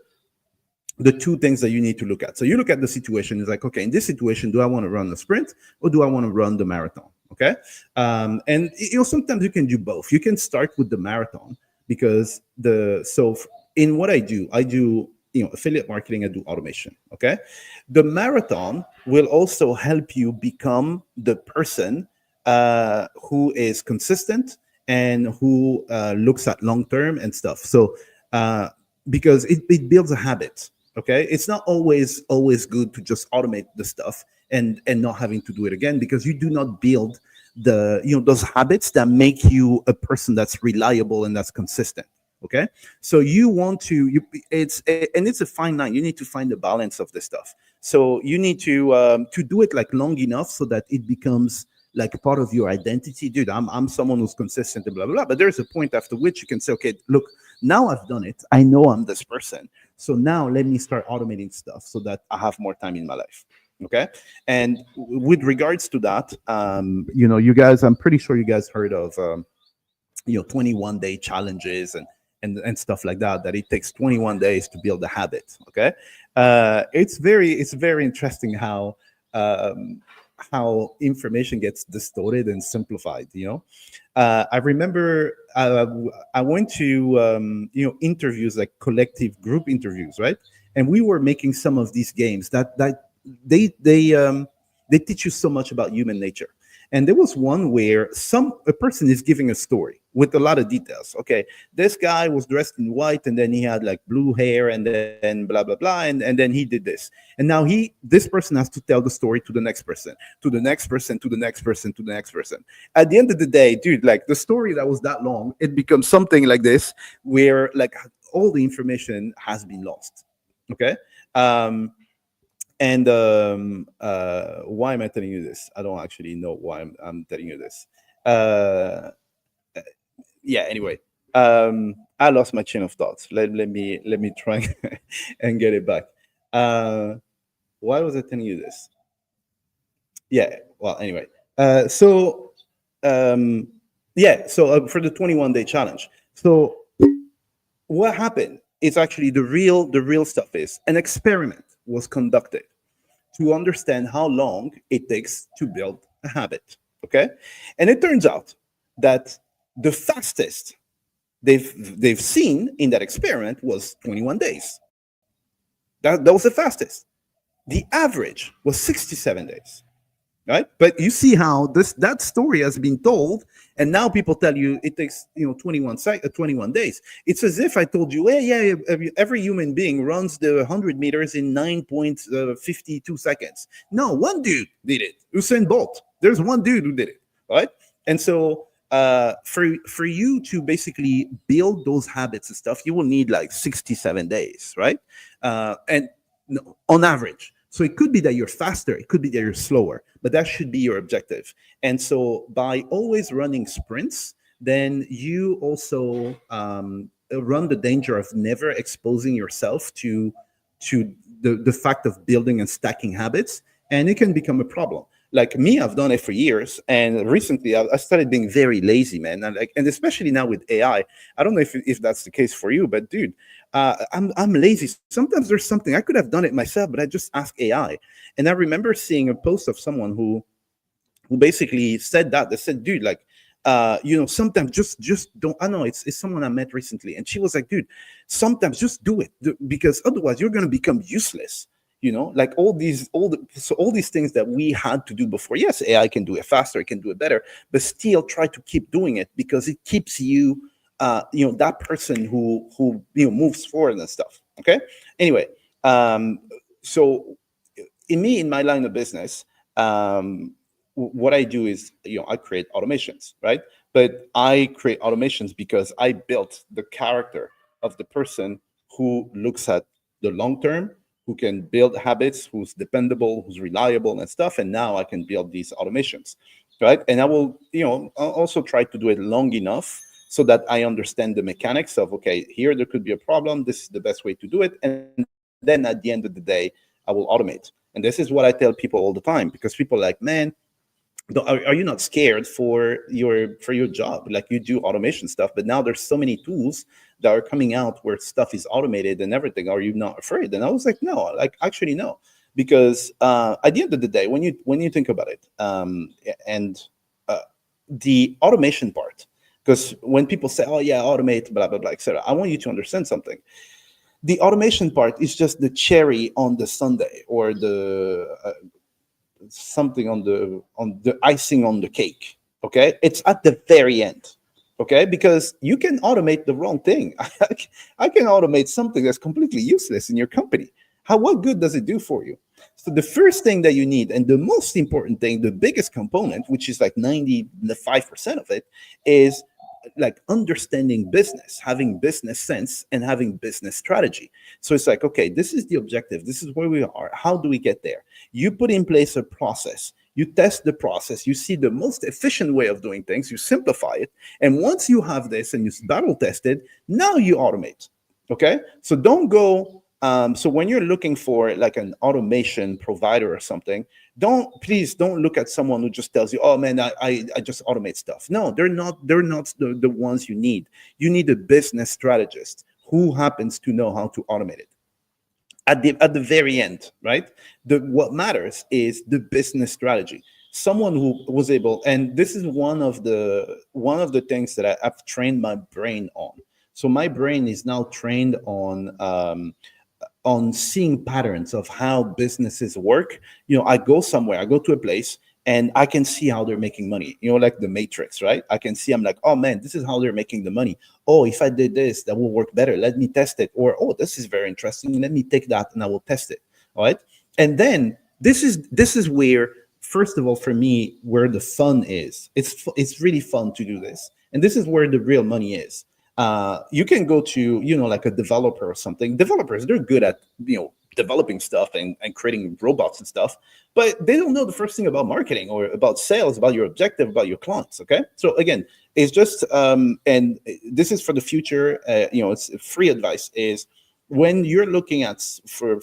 two things that you need to look at. So you look at the situation. It's like, okay, in this situation, do I want to run the sprint or do I want to run the marathon? Okay, and sometimes you can do both. You can start with the marathon because in what I do affiliate marketing. I do automation. Okay, the marathon will also help you become the person who is consistent and who looks at long term and stuff. So because it builds a habit. Okay, it's not always good to just automate the stuff and not having to do it again, because you do not build those habits that make you a person that's reliable and that's consistent. Okay, so you want to it's a fine line. You need to find the balance of this stuff. So you need to do it like long enough so that it becomes like part of your identity. Dude, I'm someone who's consistent and blah blah blah. But there's a point after which you can say, okay, look, now I've done it. I know I'm this person. So now let me start automating stuff so that I have more time in my life. Okay. And with regards to that, you guys, I'm pretty sure you guys heard of 21-day challenges and stuff like that, that it takes 21 days to build a habit. Okay. It's very interesting um, how information gets distorted and simplified. I remember I went to interviews, like collective group interviews, right? And we were making some of these games that they teach you so much about human nature. And there was one where a person is giving a story with a lot of details. Okay, this guy was dressed in white, and then he had like blue hair, and then blah blah blah, and then he did this. And now this person has to tell the story to the next person, to the next person, to the next person, to the next person. At the end of the day, dude, like the story that was that long, it becomes something like this, where like all the information has been lost. Okay. um and why am I telling you this? I don't actually know why I'm telling you this. Uh, yeah. Anyway, I lost my chain of thoughts. Let me try and get it back. Uh, why was I telling you this? Yeah. Well, anyway. So yeah. So for the 21-day challenge. So what happened is actually the real stuff is an experiment was conducted to understand how long it takes to build a habit. Okay. And it turns out that the fastest they've seen in that experiment was 21 days. That was the fastest. The average was 67 days. Right. But you see how that story has been told, and now people tell you it takes 21 days. It's as if I told you, hey, yeah, every human being runs the 100 meters in 9.52 seconds. No, one dude did it, Usain Bolt. There's one dude who did it. Right. And so for you to basically build those habits and stuff, you will need like 67 days. Right. And no, on average. So it could be that you're faster, it could be that you're slower, but that should be your objective. And so by always running sprints, then you also run the danger of never exposing yourself to the fact of building and stacking habits, and it can become a problem. Like me, I've done it for years, and recently I started being very lazy, man. And especially now with AI, I don't know if that's the case for you, but dude, I'm lazy. Sometimes there's something I could have done it myself, but I just ask AI. And I remember seeing a post of someone who basically said that. They said, dude, like, sometimes just don't. I know it's someone I met recently, and she was like, dude, sometimes just do it, because otherwise you're gonna become useless. Like all these things that we had to do before. Yes, AI can do it faster, it can do it better, but still try to keep doing it, because it keeps you that person who moves forward and stuff. Okay. Anyway, so in my line of business, what I do is I create automations, right? But I create automations because I built the character of the person who looks at the long term, who can build habits, who's dependable, who's reliable and stuff. And now I can build these automations, right? And I will I'll also try to do it long enough so that I understand the mechanics of, okay, here there could be a problem, this is the best way to do it, and then at the end of the day I will automate. And this is what I tell people all the time, because people are like, man, are you not scared for your job? Like, you do automation stuff, but now there's so many tools that are coming out where stuff is automated and everything. Are you not afraid? And I was like, no, like, actually no, because at the end of the day, when you think about it, and the automation part, because when people say, oh yeah, automate, blah blah blah, etc., I want you to understand something. The automation part is just the cherry on the sundae, or the something on the icing on the cake. Okay, it's at the very end. Okay, because you can automate the wrong thing. I can automate something that's completely useless in your company. What good does it do for you? So the first thing that you need, and the most important thing, the biggest component, which is like 95% of it, is like understanding business, having business sense, and having business strategy. So it's like, okay, this is the objective, this is where we are, how do we get there? You put in place a process, you test the process, you see the most efficient way of doing things, you simplify it, and once you have this and you battle test it, now you automate. Okay, so don't go. So when you're looking for like an automation provider or something, please don't look at someone who just tells you, oh man, I just automate stuff. No, they're not the ones you need. You need a business strategist who happens to know how to automate it. At the very end, right? What matters is the business strategy. Someone who was able, and this is one of the things that I've trained my brain on. So my brain is now trained on seeing patterns of how businesses work. I go somewhere, I go to a place, and I can see how they're making money. Like the Matrix, right? I can see, I'm like, oh man, this is how they're making the money. Oh, if I did this, that will work better. Let me test it. Or, oh, this is very interesting. Let me take that and I will test it. All right. And then this is where, first of all, for me, where the fun is. It's really fun to do this. And this is where the real money is. You can go to, like a developer or something. Developers, they're good at, developing stuff and creating robots and stuff, but they don't know the first thing about marketing or about sales, about your objective, about your clients. Okay. So again, it's just, and this is for the future, it's free advice is when you're looking at for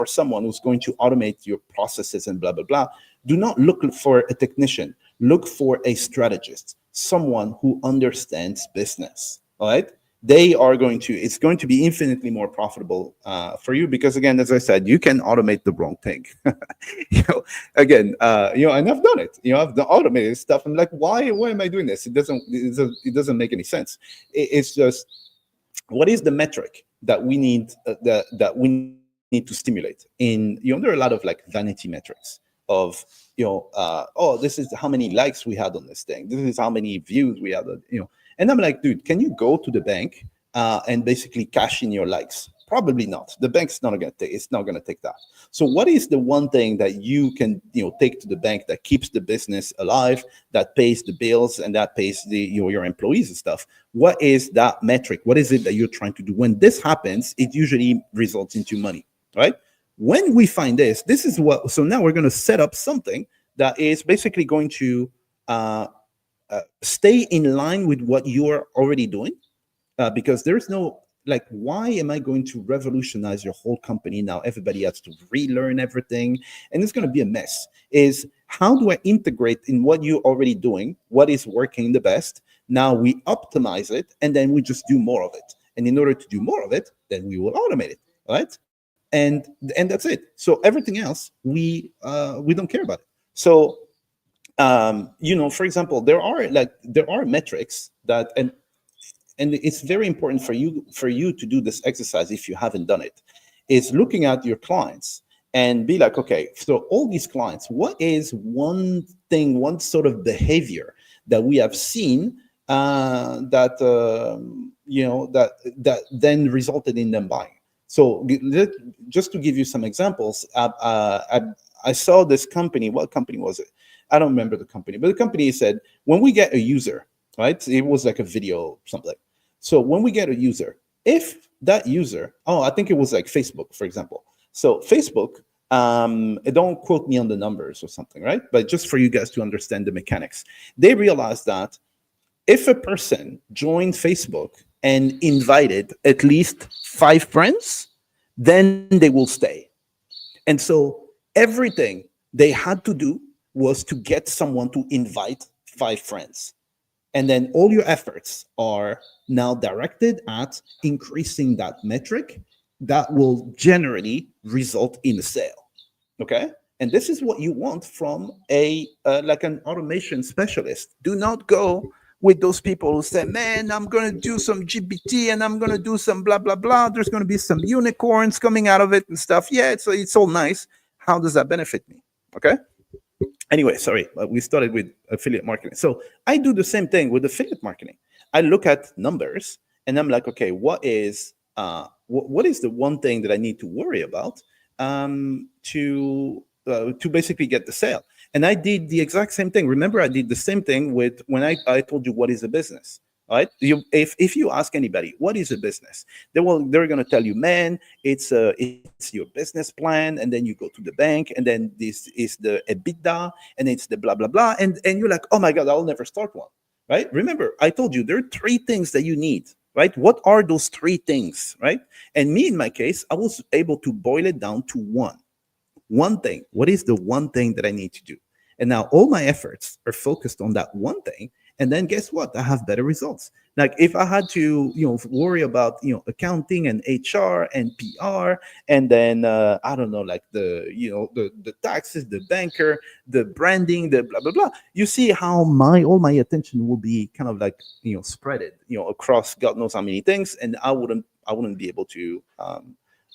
someone who's going to automate your processes and blah, blah, blah, do not look for a technician, look for a strategist, someone who understands business. All right. It's going to be infinitely more profitable for you because, again, as I said, you can automate the wrong thing. Again, and I've done it. I've done automated stuff. I'm like, why am I doing this? It doesn't make any sense. It's just, what is the metric that we need that we need to stimulate? There are a lot of like vanity metrics of, oh, this is how many likes we had on this thing. This is how many views we had, and I'm like, dude, can you go to the bank and basically cash in your likes? Probably not. The bank's not going to take. It's not going to take that. So, what is the one thing that you can, take to the bank that keeps the business alive, that pays the bills, and that pays your employees and stuff? What is that metric? What is it that you're trying to do? When this happens, it usually results into money, right? When we find this is what. So now we're going to set up something that is basically going to stay in line with what you are already doing, because there's no, like, why am I going to revolutionize your whole company now? Everybody has to relearn everything, and it's going to be a mess. Is how do I integrate in what you're already doing, what is working the best? Now we optimize it, and then we just do more of it. And in order to do more of it, then we will automate it, right? And that's it. So everything else, we don't care about it. So for example, there are metrics that, and it's very important for you to do this exercise if you haven't done it, is looking at your clients and be like, okay, so all these clients, what is one thing, one sort of behavior that we have seen that then resulted in them buying? So just to give you some examples, I saw this company. What company was it? I don't remember the company, but the company said, when we get a user, right? It was like a video something. So when we get a user, if that user, I think it was like Facebook, for example. So Facebook, don't quote me on the numbers or something, right? But just for you guys to understand the mechanics, they realized that if a person joined Facebook and invited at least 5 friends, then they will stay. And so everything they had to do was to get someone to invite 5 friends. And then all your efforts are now directed at increasing that metric that will generally result in a sale. Okay. And this is what you want from a like an automation specialist. Do not go with those people who say, man, I'm going to do some GPT and I'm going to do some blah, blah, blah. There's going to be some unicorns coming out of it and stuff. Yeah, it's all nice. How does that benefit me? Okay. Anyway, sorry, we started with affiliate marketing. So I do the same thing with affiliate marketing. I look at numbers and I'm like, okay, what is the one thing that I need to worry about to basically get the sale? And I did the exact same thing. Remember, I did the same thing with when I told you what is a business. Right? If you ask anybody what is a business, they're going to tell you, man, it's your business plan, and then you go to the bank, and then this is the EBITDA, and it's the blah blah blah, and you're like, oh my god, I'll never start one. Right? Remember, I told you there are three things that you need. Right? What are those three things? Right? And me, in my case, I was able to boil it down to one thing. What is the one thing that I need to do? And now all my efforts are focused on that one thing. And then guess what? I have better results. Like if I had to, worry about, accounting and HR and PR, and then I don't know, like the taxes, the banker, the branding, the blah blah blah. You see how my all my attention will be kind of like spread it, across God knows how many things, and I wouldn't be able to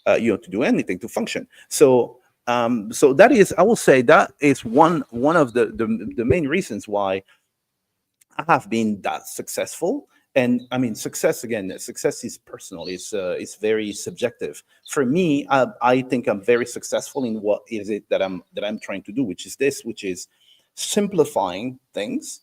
to do anything to function. So that is, I will say, that is one of the main reasons why I have been that successful. And I mean, success, again, success is personal. It's very subjective. For me, I think I'm very successful in what is it that I'm trying to do, which is simplifying things,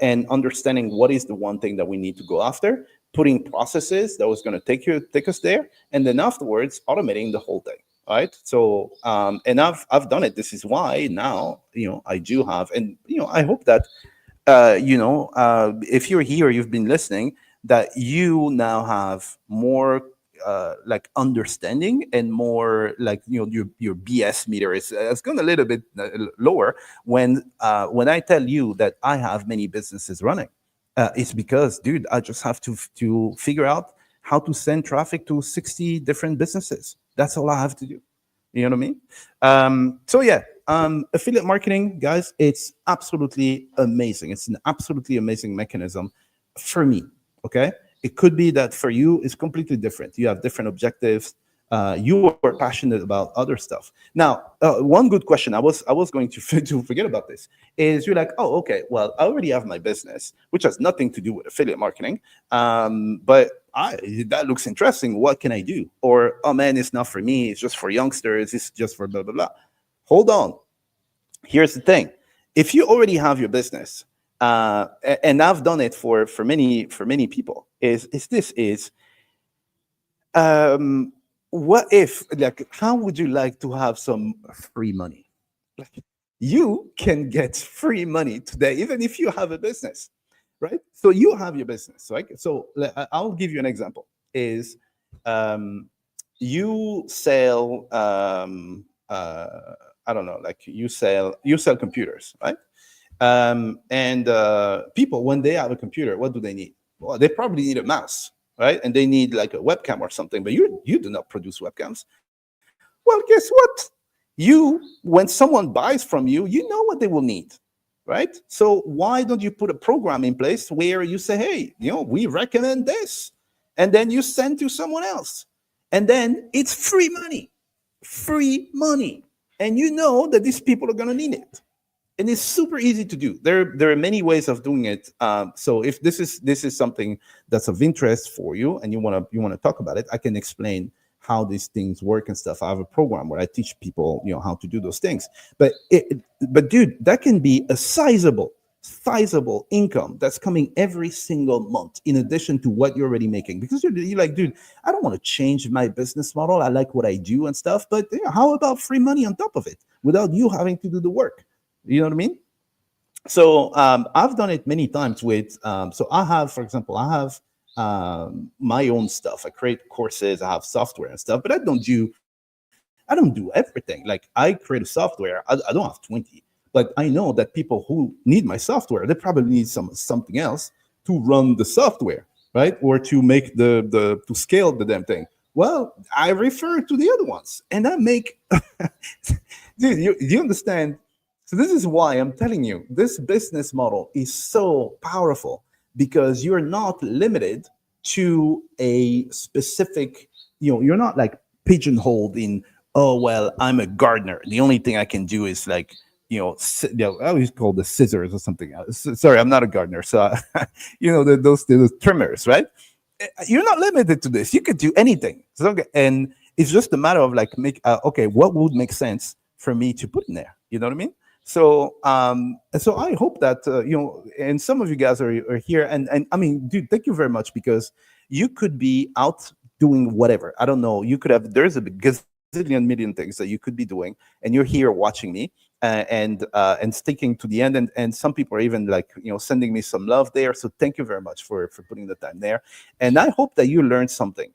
and understanding what is the one thing that we need to go after, putting processes that was going to take us there, and then afterwards automating the whole thing. Right. So, and I've done it. This is why now, I do have, and I hope that if you're here, you've been listening, that you now have more like understanding, and more like your BS meter is it's gone a little bit lower when I tell you that I have many businesses running. It's because, dude, I just have to figure out how to send traffic to 60 different businesses. That's all I have to do. You know what I mean? So yeah, affiliate marketing, guys, it's absolutely amazing. It's an absolutely amazing mechanism for me. Okay, it could be that for you it's completely different. You have different objectives. You are passionate about other stuff. Now, one good question I was going to to forget about this is, you're like, oh, okay, well, I already have my business, which has nothing to do with affiliate marketing, but that looks interesting. What can I do? Or, oh man, it's not for me. It's just for youngsters. It's just for blah blah blah. Hold on. Here's the thing: if you already have your business, and I've done it for many people, is this is um what if, like, how would you like to have some free money? Like, you can get free money today even if you have a business, right? So you have your business, right? So I'll give you an example. Is um you sell I don't know, like you sell computers, right? And people, when they have a computer, what do they need? Well, they probably need a mouse, right? And they need like a webcam or something. But you do not produce webcams. Well, guess what? When someone buys from you, you know what they will need, right? So why don't you put a program in place where you say, hey, we recommend this, and then you send to someone else, and then it's free money, and you know that these people are going to need it, and it's super easy to do. There are many ways of doing it. So if this is something that's of interest for you, and you want to talk about it, I can explain how these things work and stuff. I have a program where I teach people how to do those things. But dude, that can be a sizable income that's coming every single month, in addition to what you're already making. Because you're like, dude, I don't want to change my business model. I like what I do and stuff, but how about free money on top of it without you having to do the work? You know what I mean? So I've done it many times with. So I have, for example, my own stuff. I create courses. I have software and stuff, but I don't do everything. Like, I create a software. I don't have 20, but I know that people who need my software, they probably need something else to run the software, right? Or to make the to scale the damn thing. Well, I refer to the other ones, and I make. Dude, you understand? So this is why I'm telling you, this business model is so powerful, because you're not limited to a specific, you're not like pigeonholed in, oh, well, I'm a gardener. The only thing I can do is like, I always call the scissors or something else. Sorry, I'm not a gardener. So, those trimmers, right? You're not limited to this. You could do anything. So, and it's just a matter of like, okay, what would make sense for me to put in there? You know what I mean? So I hope that and some of you guys are here, and I mean, dude, thank you very much, because you could be out doing whatever. I don't know. You could have there's a gazillion million things that you could be doing, and you're here watching me, and sticking to the end, and some people are even like sending me some love there. So thank you very much for putting the time there, and I hope that you learned something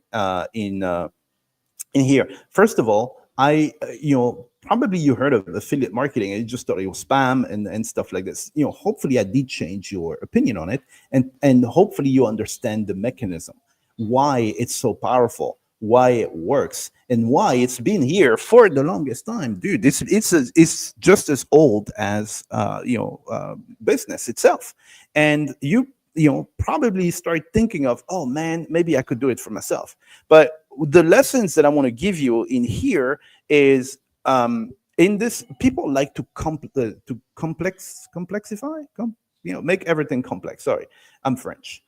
in here. First of all, probably you heard of affiliate marketing and you just thought it was spam and stuff like this. Hopefully I did change your opinion on it, and hopefully you understand the mechanism, why it's so powerful, why it works, and why it's been here for the longest time, dude. It's just as old as business itself, and you probably start thinking of, oh man, maybe I could do it for myself. But the lessons that I want to give you in here is, in this, people like to complexify, make everything complex. Sorry, I'm French.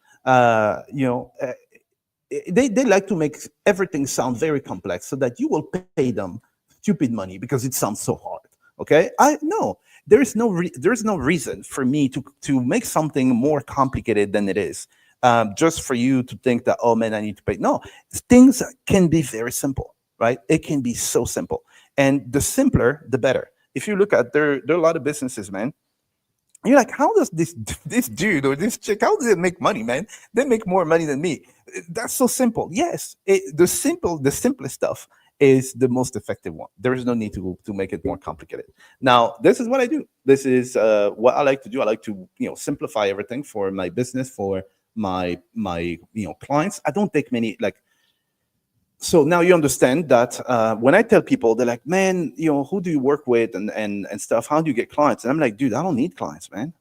They like to make everything sound very complex so that you will pay them stupid money because it sounds so hard. Okay, I no, there is no reason for me to make something more complicated than it is, just for you to think that, oh man, I need to pay. No, things can be very simple, right? It can be so simple, and the simpler the better. If you look at there are a lot of businesses, man. You're like, how does this dude or this chick, how does it make money, man? They make more money than me. That's so simple. Yes, the simplest stuff is the most effective one. There is no need to make it more complicated. Now, this is what I do. This is what I like to do. I like to simplify everything for my business, for my clients. I don't take many, like, so now you understand that when I tell people, they're like, man, who do you work with, and stuff? How do you get clients? And I'm like, dude, I don't need clients, man.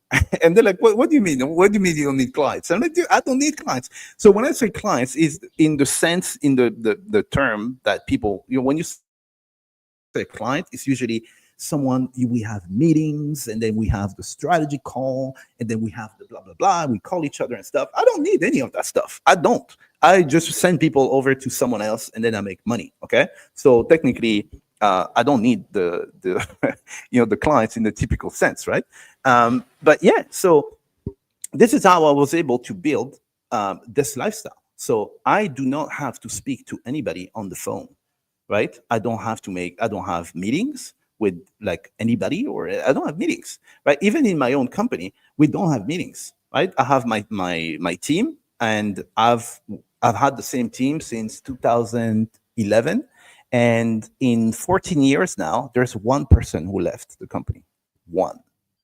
And they're like, what do you mean? What do you mean you don't need clients? I'm like, dude, I don't need clients. So when I say clients, is in the sense, in the term that people, when you say client, it's usually someone, we have meetings, and then we have the strategy call, and then we have the blah blah blah. We call each other and stuff. I don't need any of that stuff. I don't. I just send people over to someone else, and then I make money. Okay, so technically, I don't need the the clients in the typical sense, right? But yeah, so this is how I was able to build this lifestyle. So I do not have to speak to anybody on the phone, right? I don't have meetings with like anybody, or I don't have meetings, right? Even in my own company, we don't have meetings, right? I have my team, and I've had the same team since 2011, and in 14 years now, there's one person who left the company. One.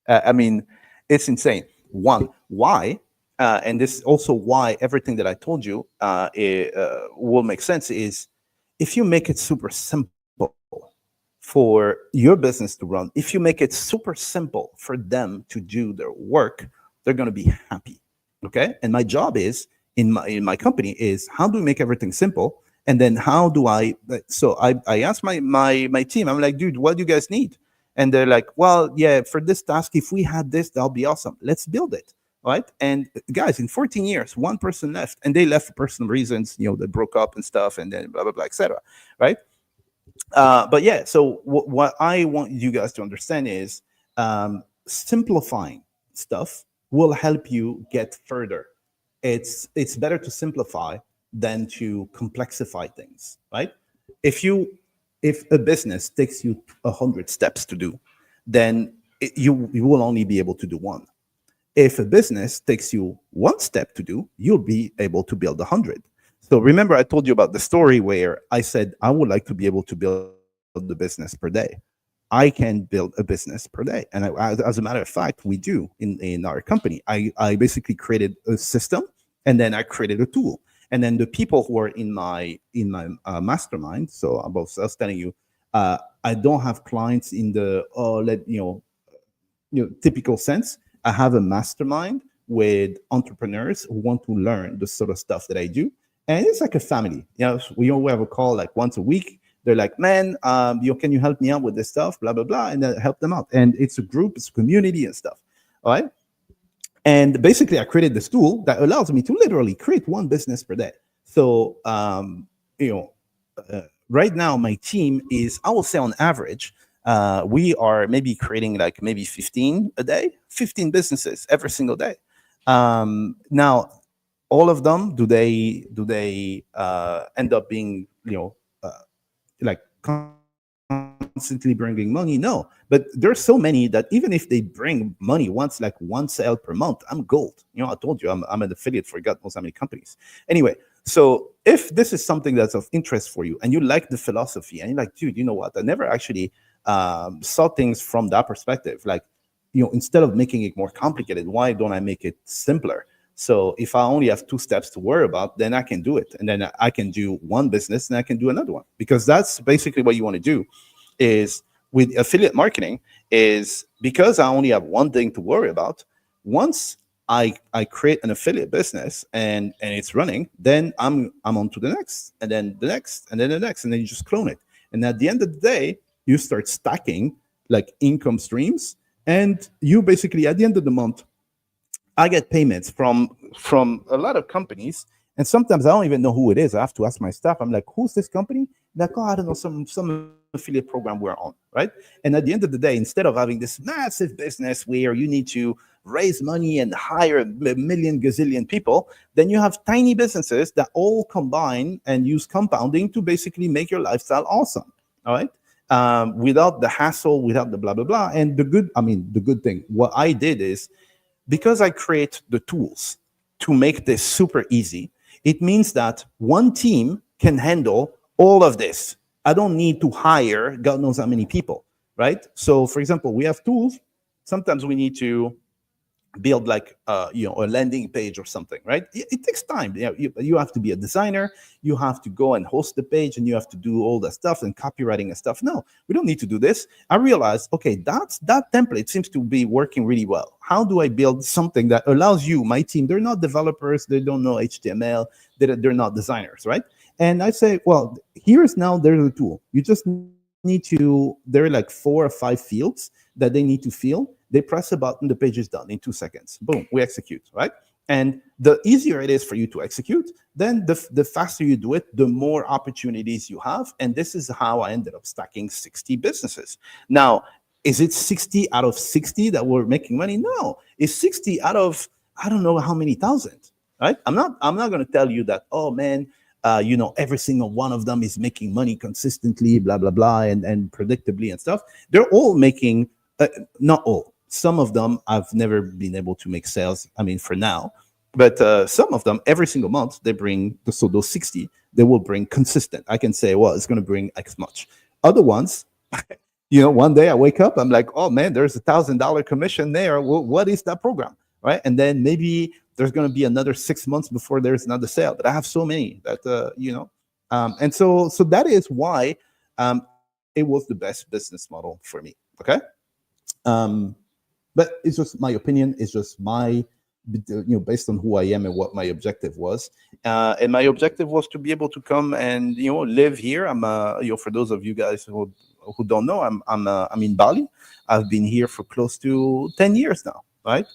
I mean, it's insane. One. Why? And this is also why everything that I told you will make sense. Is if you make it super simple for your business to run, if you make it super simple for them to do their work, they're going to be happy. Okay. And my job is in my company is, how do we make everything simple? And then how do I asked my team, I'm like, dude, what do you guys need? And they're like, well, yeah, for this task, if we had this, that'll be awesome. Let's build it. Right. And guys, in 14 years, one person left, and they left for personal reasons, they broke up and stuff, and then blah, blah, blah, etc. Right. But yeah, so what I want you guys to understand is, simplifying stuff will help you get further. It's better to simplify than to complexify things, right? If a business takes you 100 steps to do, then you will only be able to do one. If a business takes you one step to do, you'll be able to build 100. So remember, I told you about the story where I said I would like to be able to build the business per day. I can build a business per day, and as a matter of fact, we do in our company. I basically created a system, and then I created a tool, and then the people who are in my mastermind. So I was telling you, I don't have clients in the typical sense. I have a mastermind with entrepreneurs who want to learn the sort of stuff that I do, and it's like a family. We all have a call like once a week. They're like, man, can you help me out with this stuff? Blah blah blah, and then help them out. And it's a group, it's a community and stuff. All right. And basically, I created this tool that allows me to literally create one business per day. So, right now, my team is, I will say, on average, we are maybe creating like maybe 15 a day, 15 businesses every single day. Now, all of them, do they end up being, like constantly bringing money? No, but there's so many that even if they bring money once, like one sale per month, I'm gold. I told you I'm an affiliate for God knows how many companies. Anyway, so if this is something that's of interest for you and you like the philosophy and you're like, dude, you know what, I never actually saw things from that perspective. Like, instead of making it more complicated, why don't I make it simpler? So if I only have two steps to worry about, then I can do it. And then I can do one business and I can do another one, because that's basically what you want to do. Is with affiliate marketing, is because I only have one thing to worry about. Once I create an affiliate business and it's running, then I'm on to the next, and then the next, and then the next, and then you just clone it. And at the end of the day, you start stacking like income streams, and you basically at the end of the month, I get payments from a lot of companies, and sometimes I don't even know who it is. I have to ask my staff. I'm like, "Who's this company?" They're like, "Oh, I don't know, some affiliate program we're on, right?" And at the end of the day, instead of having this massive business where you need to raise money and hire a million gazillion people, then you have tiny businesses that all combine and use compounding to basically make your lifestyle awesome. All right. Without the hassle, without the blah blah blah. And the good thing, what I did is, because I create the tools to make this super easy, it means that one team can handle all of this. I don't need to hire God knows how many people, right? So, for example, we have tools. Sometimes we need to build like a landing page or something, right? It takes time. You have to be a designer, you have to go and host the page, and you have to do all that stuff and copywriting and stuff. No, we don't need to do this. I realized, okay, that template seems to be working really well. How do I build something that allows you, my team? They're not developers, they don't know HTML, they're not designers, right? And I say, well, there's a tool. You just need to, there are like 4 or 5 fields that they need to fill. They press a button, the page is done in 2 seconds. Boom, we execute, right? And the easier it is for you to execute, then the faster you do it, the more opportunities you have. And this is how I ended up stacking 60 businesses. Now, is it 60 out of 60 that were making money? No, it's 60 out of I don't know how many thousand, right? I'm not going to tell you that, oh man, every single one of them is making money consistently, blah blah blah, and predictably and stuff. They're all making, not all. Some of them I've never been able to make sales. I mean, for now, but some of them every single month they bring. So those 60, they will bring consistent. I can say, well, it's going to bring X much. Other ones, one day I wake up, I'm like, oh man, there's $1,000 commission there. What is that program, right? And then maybe there's going to be another 6 months before there's another sale. But I have so many that and so that is why it was the best business model for me. Okay, um, but it's just my opinion. It's just my based on who I am and what my objective was. And my objective was to be able to come and live here. I'm for those of you guys who don't know, I'm in Bali. I've been here for close to 10 years now, right?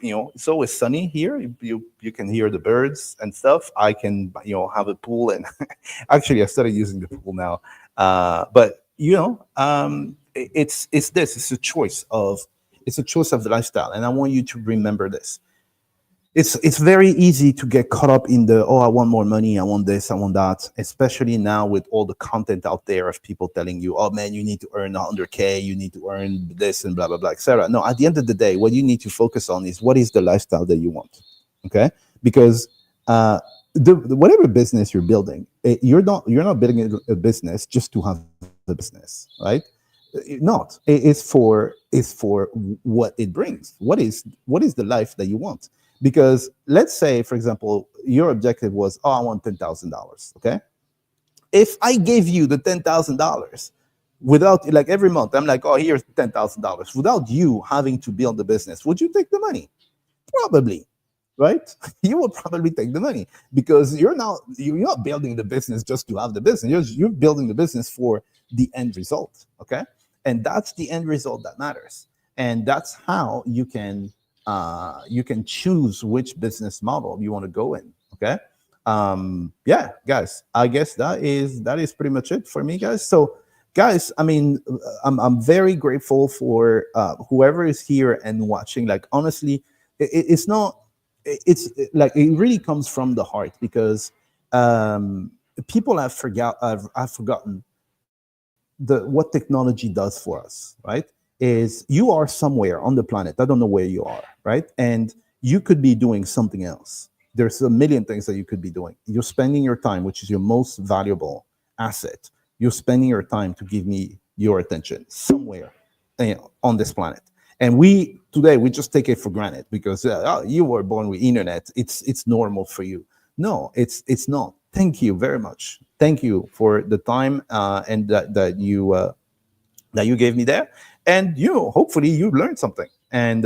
It's always sunny here. You can hear the birds and stuff. I can have a pool, and actually I started using the pool now. But it's a choice of the lifestyle, and I want you to remember this. It's very easy to get caught up in the, oh, I want more money, I want this, I want that, especially now with all the content out there of people telling you, oh man, you need to earn 100K, you need to earn this and blah blah blah, etc. No, at the end of the day, what you need to focus on is what is the lifestyle that you want. Okay, because whatever business you're building, you're not building a business just to have a business, right? Not. It's for what it brings. What is the life that you want? Because let's say, for example, your objective was, oh, I want $10,000. Okay, if I gave you the $10,000 without, like, every month, I'm like, oh, here's $10,000, without you having to build the business, would you take the money? Probably, right? You will probably take the money, because you're not building the business just to have the business. You're building the business for the end result. Okay, and that's the end result that matters, and that's how you can choose which business model you want to go in. Okay, yeah, guys, I guess that is pretty much it for me, guys. So guys, I mean, I'm very grateful for whoever is here and watching. Like, honestly, it's not, it's like, it really comes from the heart, because um, people have forgotten what technology does for us, right? Is you are somewhere on the planet. I don't know where you are, right? And you could be doing something else. There's a million things that you could be doing. You're spending your time, which is your most valuable asset. You're spending your time to give me your attention somewhere, on this planet. And we today we just take it for granted, because oh, you were born with internet. It's normal for you. No, it's not. Thank you very much. Thank you for the time, and that you gave me there. And hopefully you learned something. And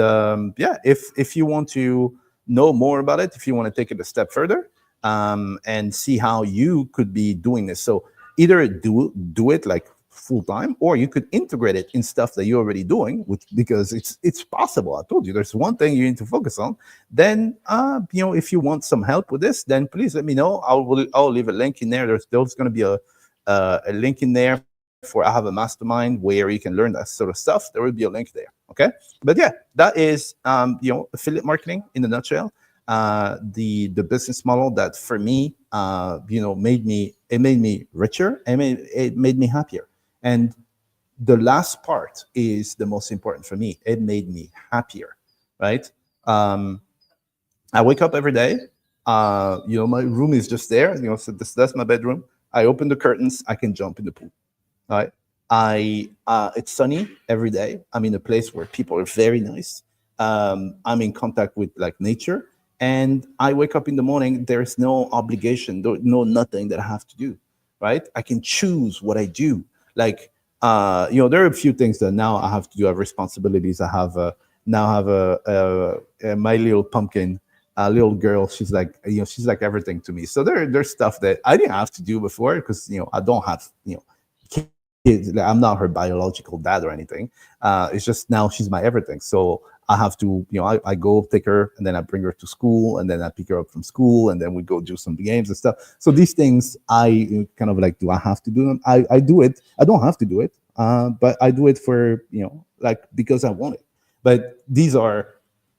yeah, if you want to know more about it, if you want to take it a step further, and see how you could be doing this, so either do it like full time, or you could integrate it in stuff that you're already doing, with because it's possible. I told you there's one thing you need to focus on. Then if you want some help with this, then please let me know. I'll leave a link in there. There's going to be a link in there for I have a mastermind where you can learn that sort of stuff. There will be a link there. Okay. But yeah, that is affiliate marketing in a nutshell. The business model that for me made me richer, and it made me happier. And the last part is the most important for me. It made me happier, right? um I wake up every day. My room is just there. So that's my bedroom. I open the curtains, I can jump in the pool. Right. It's sunny every day. I'm in a place where people are very nice. I'm in contact with like nature, and I wake up in the morning. There's no obligation, no nothing that I have to do. Right. I can choose what I do. Like, there are a few things that now I have to do. I have responsibilities. I have now have a my little pumpkin, a little girl. She's like everything to me. So there's stuff that I didn't have to do before, because I don't have kids. Like, I'm not her biological dad or anything. It's just now she's my everything. So I have to, I go take her, and then I bring her to school, and then I pick her up from school, and then we go do some games and stuff. So these things I kind of like, do I have to do them? I do it. I don't have to do it, but I do it for, like, because I want it. But these are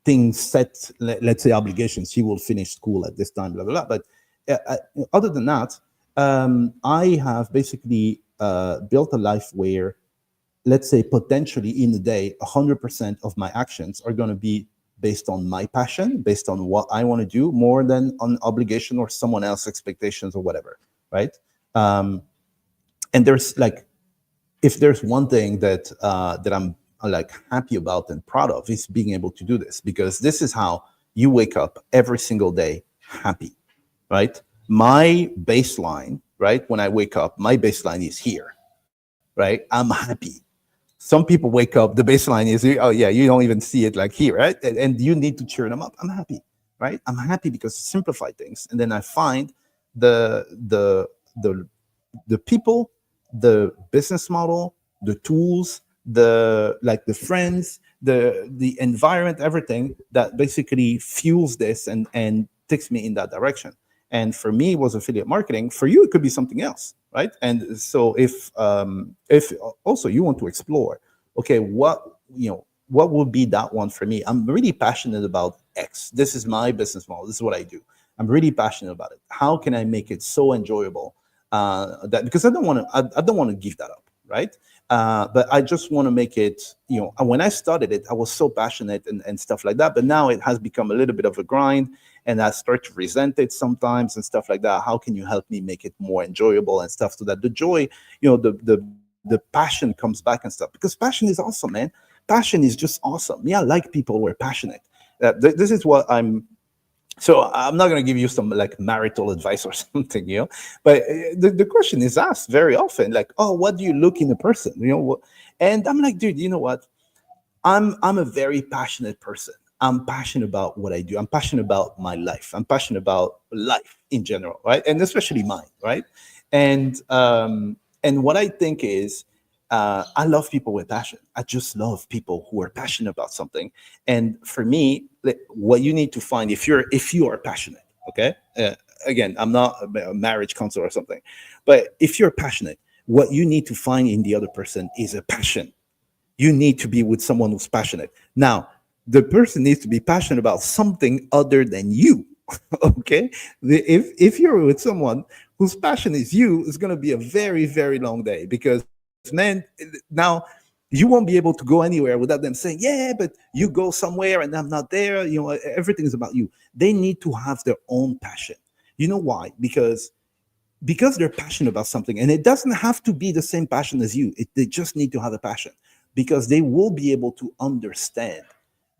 things set, let's say obligations. She will finish school at this time, blah, blah, blah. But other than that, I have basically built a life where, let's say, potentially in a day, 100% of my actions are going to be based on my passion, based on what I want to do, more than on obligation or someone else's expectations or whatever, right? And there's like, if there's one thing that I'm like happy about and proud of, is being able to do this, because this is how you wake up every single day happy, right? My baseline, right? When I wake up, my baseline is here, right? I'm happy. Some people wake up, the baseline is, oh yeah, you don't even see it like here, right? And you need to cheer them up. I'm happy, right? I'm happy because I simplify things, and then I find the the the the people, the business model, the tools, the friends, the environment, everything that basically fuels this and takes me in that direction. And for me, it was affiliate marketing. For you, it could be something else, right? And so if also you want to explore, okay, what would be that one for me? I'm really passionate about X. This is my business model. This is what I do. I'm really passionate about it. How can I make it so enjoyable, that, because I don't want to give that up, right? But I just want to make it, when I started it, I was so passionate and stuff like that. But now it has become a little bit of a grind, and I start to resent it sometimes and stuff like that. How can you help me make it more enjoyable and stuff, so that the joy, the passion comes back and stuff? Because passion is awesome, man. Passion is just awesome. Yeah, I like people who are passionate. This is what I'm. So I'm not going to give you some like marital advice or something, but the question is asked very often, like, oh, what do you look in a person, and I'm like, dude, you know what? I'm a very passionate person. I'm passionate about what I do. I'm passionate about my life. I'm passionate about life in general, right? And especially mine, right? And what I think is, I love people with passion. I just love people who are passionate about something. And for me, like, what you need to find, if you are passionate, okay. Again, I'm not a marriage counselor or something, but if you're passionate, what you need to find in the other person is a passion. You need to be with someone who's passionate. Now, the person needs to be passionate about something other than you. Okay, if you're with someone whose passion is you, it's going to be a very very long day, because man, now you won't be able to go anywhere without them saying, yeah, but you go somewhere and I'm not there. Everything is about you. They need to have their own passion. You know why? Because they're passionate about something, and it doesn't have to be the same passion as you. They just need to have a passion, because they will be able to understand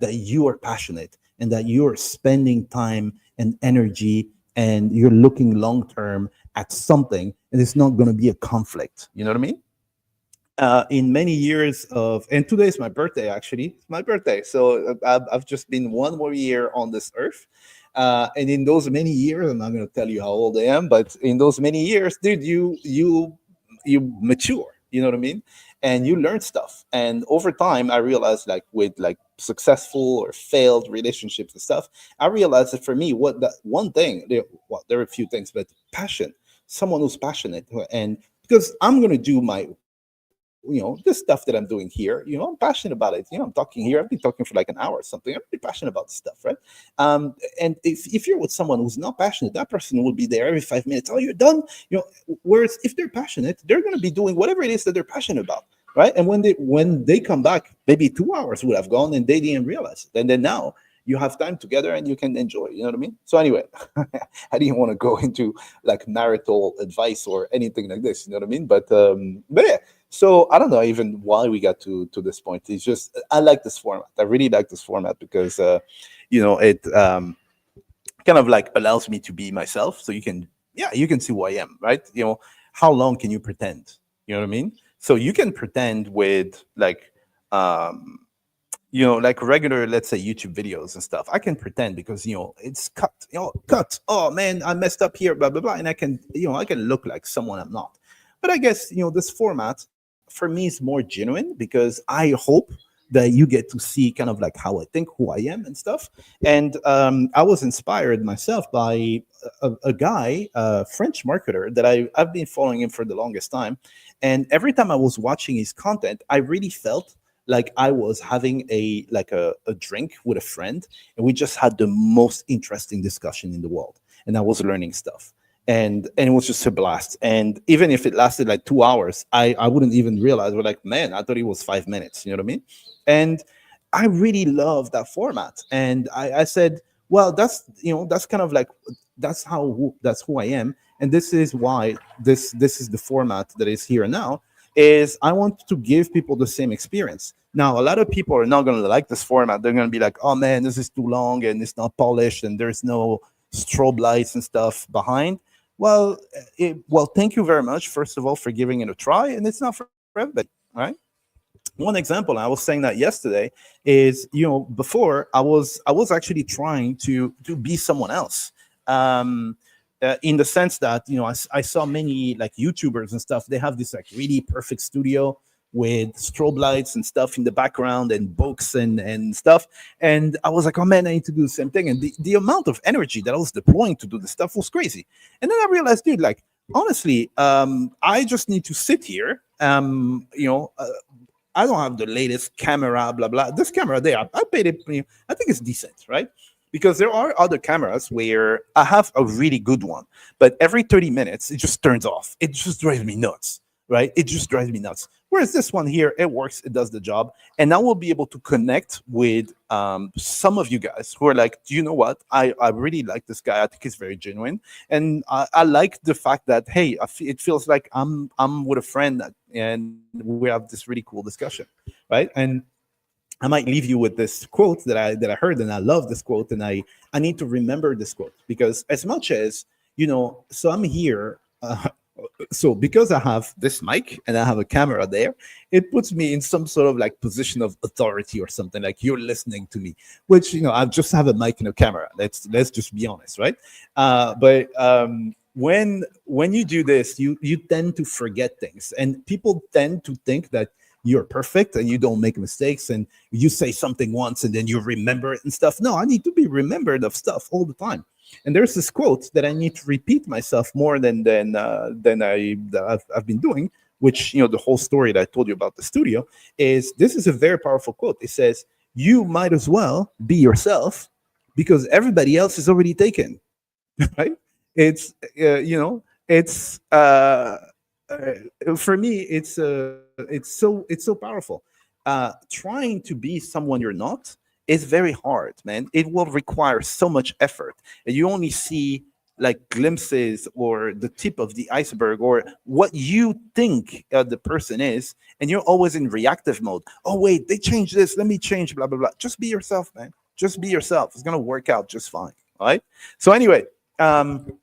that you are passionate and that you're spending time and energy and you're looking long term at something, and it's not going to be a conflict. You know what I mean? In many years of, and today is my birthday, actually. It's my birthday. So I've just been one more year on this earth. And in those many years, I'm not going to tell you how old I am, but in those many years, dude, you mature. You know what I mean? And you learn stuff. And over time, I realized, like with like successful or failed relationships and stuff, I realized that for me, what that one thing, well, there are a few things, but passion, someone who's passionate, and because I'm going to do my, this stuff that I'm doing here, I'm passionate about it. I'm talking here, I've been talking for like an hour or something. I'm pretty passionate about this stuff, right? And if you're with someone who's not passionate, that person will be there every 5 minutes. Oh, you're done. Whereas if they're passionate, they're going to be doing whatever it is that they're passionate about, right? And when they come back, maybe 2 hours would have gone and they didn't realize it. And then now you have time together and you can enjoy. You know what I mean? So anyway, I didn't want to go into like marital advice or anything like this. You know what I mean? But yeah. So I don't know even why we got to this point. It's just I like this format. I really like this format because it kind of like allows me to be myself. So you can see who I am, right? How long can you pretend? You know what I mean? So you can pretend with like like regular, let's say YouTube videos and stuff. I can pretend because it's cut, cut. Oh man, I messed up here, blah blah blah, and I can look like someone I'm not. But I guess this format for me is more genuine because I hope that you get to see kind of like how I think, who I am, and stuff. And I was inspired myself by a guy, a French marketer that I've been following him for the longest time. And every time I was watching his content, I really felt like I was having a drink with a friend, and we just had the most interesting discussion in the world. And I was learning stuff. And it was just a blast. And even if it lasted like 2 hours, I wouldn't even realize. We're like, man, I thought it was 5 minutes. You know what I mean? And I really love that format. And I said, well, that's kind of like that's who I am. And this is why this is the format that is here now. Is I want to give people the same experience. Now, a lot of people are not going to like this format. They're going to be like, oh man, this is too long and it's not polished and there's no strobe lights and stuff behind. Well, thank you very much, first of all, for giving it a try. And it's not for everybody, all right? One example, and I was saying that yesterday, is before I was actually trying to be someone else. In the sense that I saw many like YouTubers and stuff. They have this like really perfect studio with strobe lights and stuff in the background and books and stuff. And I was like, oh man, I need to do the same thing. And the amount of energy that I was deploying to do this stuff was crazy. And then I realized, dude, like honestly, I just need to sit here. I don't have the latest camera, blah blah. This camera there, I paid it. I think it's decent, right? Because there are other cameras where I have a really good one, but every 30 minutes it just turns off. It just drives me nuts, right? It just drives me nuts. Whereas this one here, it works, it does the job. And now we'll be able to connect with some of you guys who are like, do you know what? I really like this guy. I think he's very genuine. And I like the fact that, hey, it feels like I'm with a friend and we have this really cool discussion, right? And I might leave you with this quote that I heard, and I love this quote, and I need to remember this quote because as much as so I'm here. So because I have this mic and I have a camera there, it puts me in some sort of like position of authority or something. Like you're listening to me, which I just have a mic and a camera. Let's just be honest, right? But when you do this, you tend to forget things, and people tend to think that you're perfect and you don't make mistakes and you say something once and then you remember it and stuff. No, I need to be remembered of stuff all the time. And there's this quote that I need to repeat myself more than I've been doing, which, the whole story that I told you about the studio, is this is a very powerful quote. It says, "You might as well be yourself because everybody else is already taken." Right? It's it's for me, it's so powerful. Trying to be someone you're not is very hard, man. It will require so much effort, and you only see like glimpses or the tip of the iceberg or what you think the person is, and you're always in reactive mode. Oh wait, they changed this, let me change, blah blah blah. Just be yourself, man. Just be yourself. It's gonna work out just fine. All right. So anyway, um,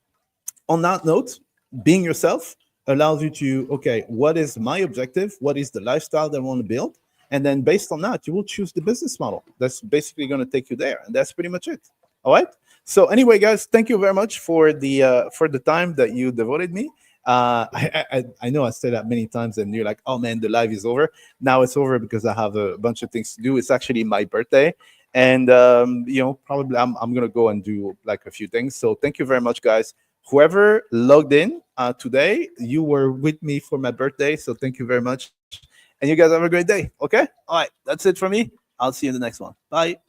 on that note, being yourself allows you to, okay, what is my objective? What is the lifestyle that I want to build? And then based on that, you will choose the business model that's basically going to take you there. And that's pretty much it. All right. So anyway, guys, thank you very much for the time that you devoted me. I know I said that many times, and you're like, "Oh man, the live is over." Now it's over because I have a bunch of things to do. It's actually my birthday, and probably I'm gonna go and do like a few things. So thank you very much, guys. Whoever logged in today, you were with me for my birthday. So thank you very much, and you guys have a great day. Okay, all right, that's it for me. I'll see you in the next one. Bye.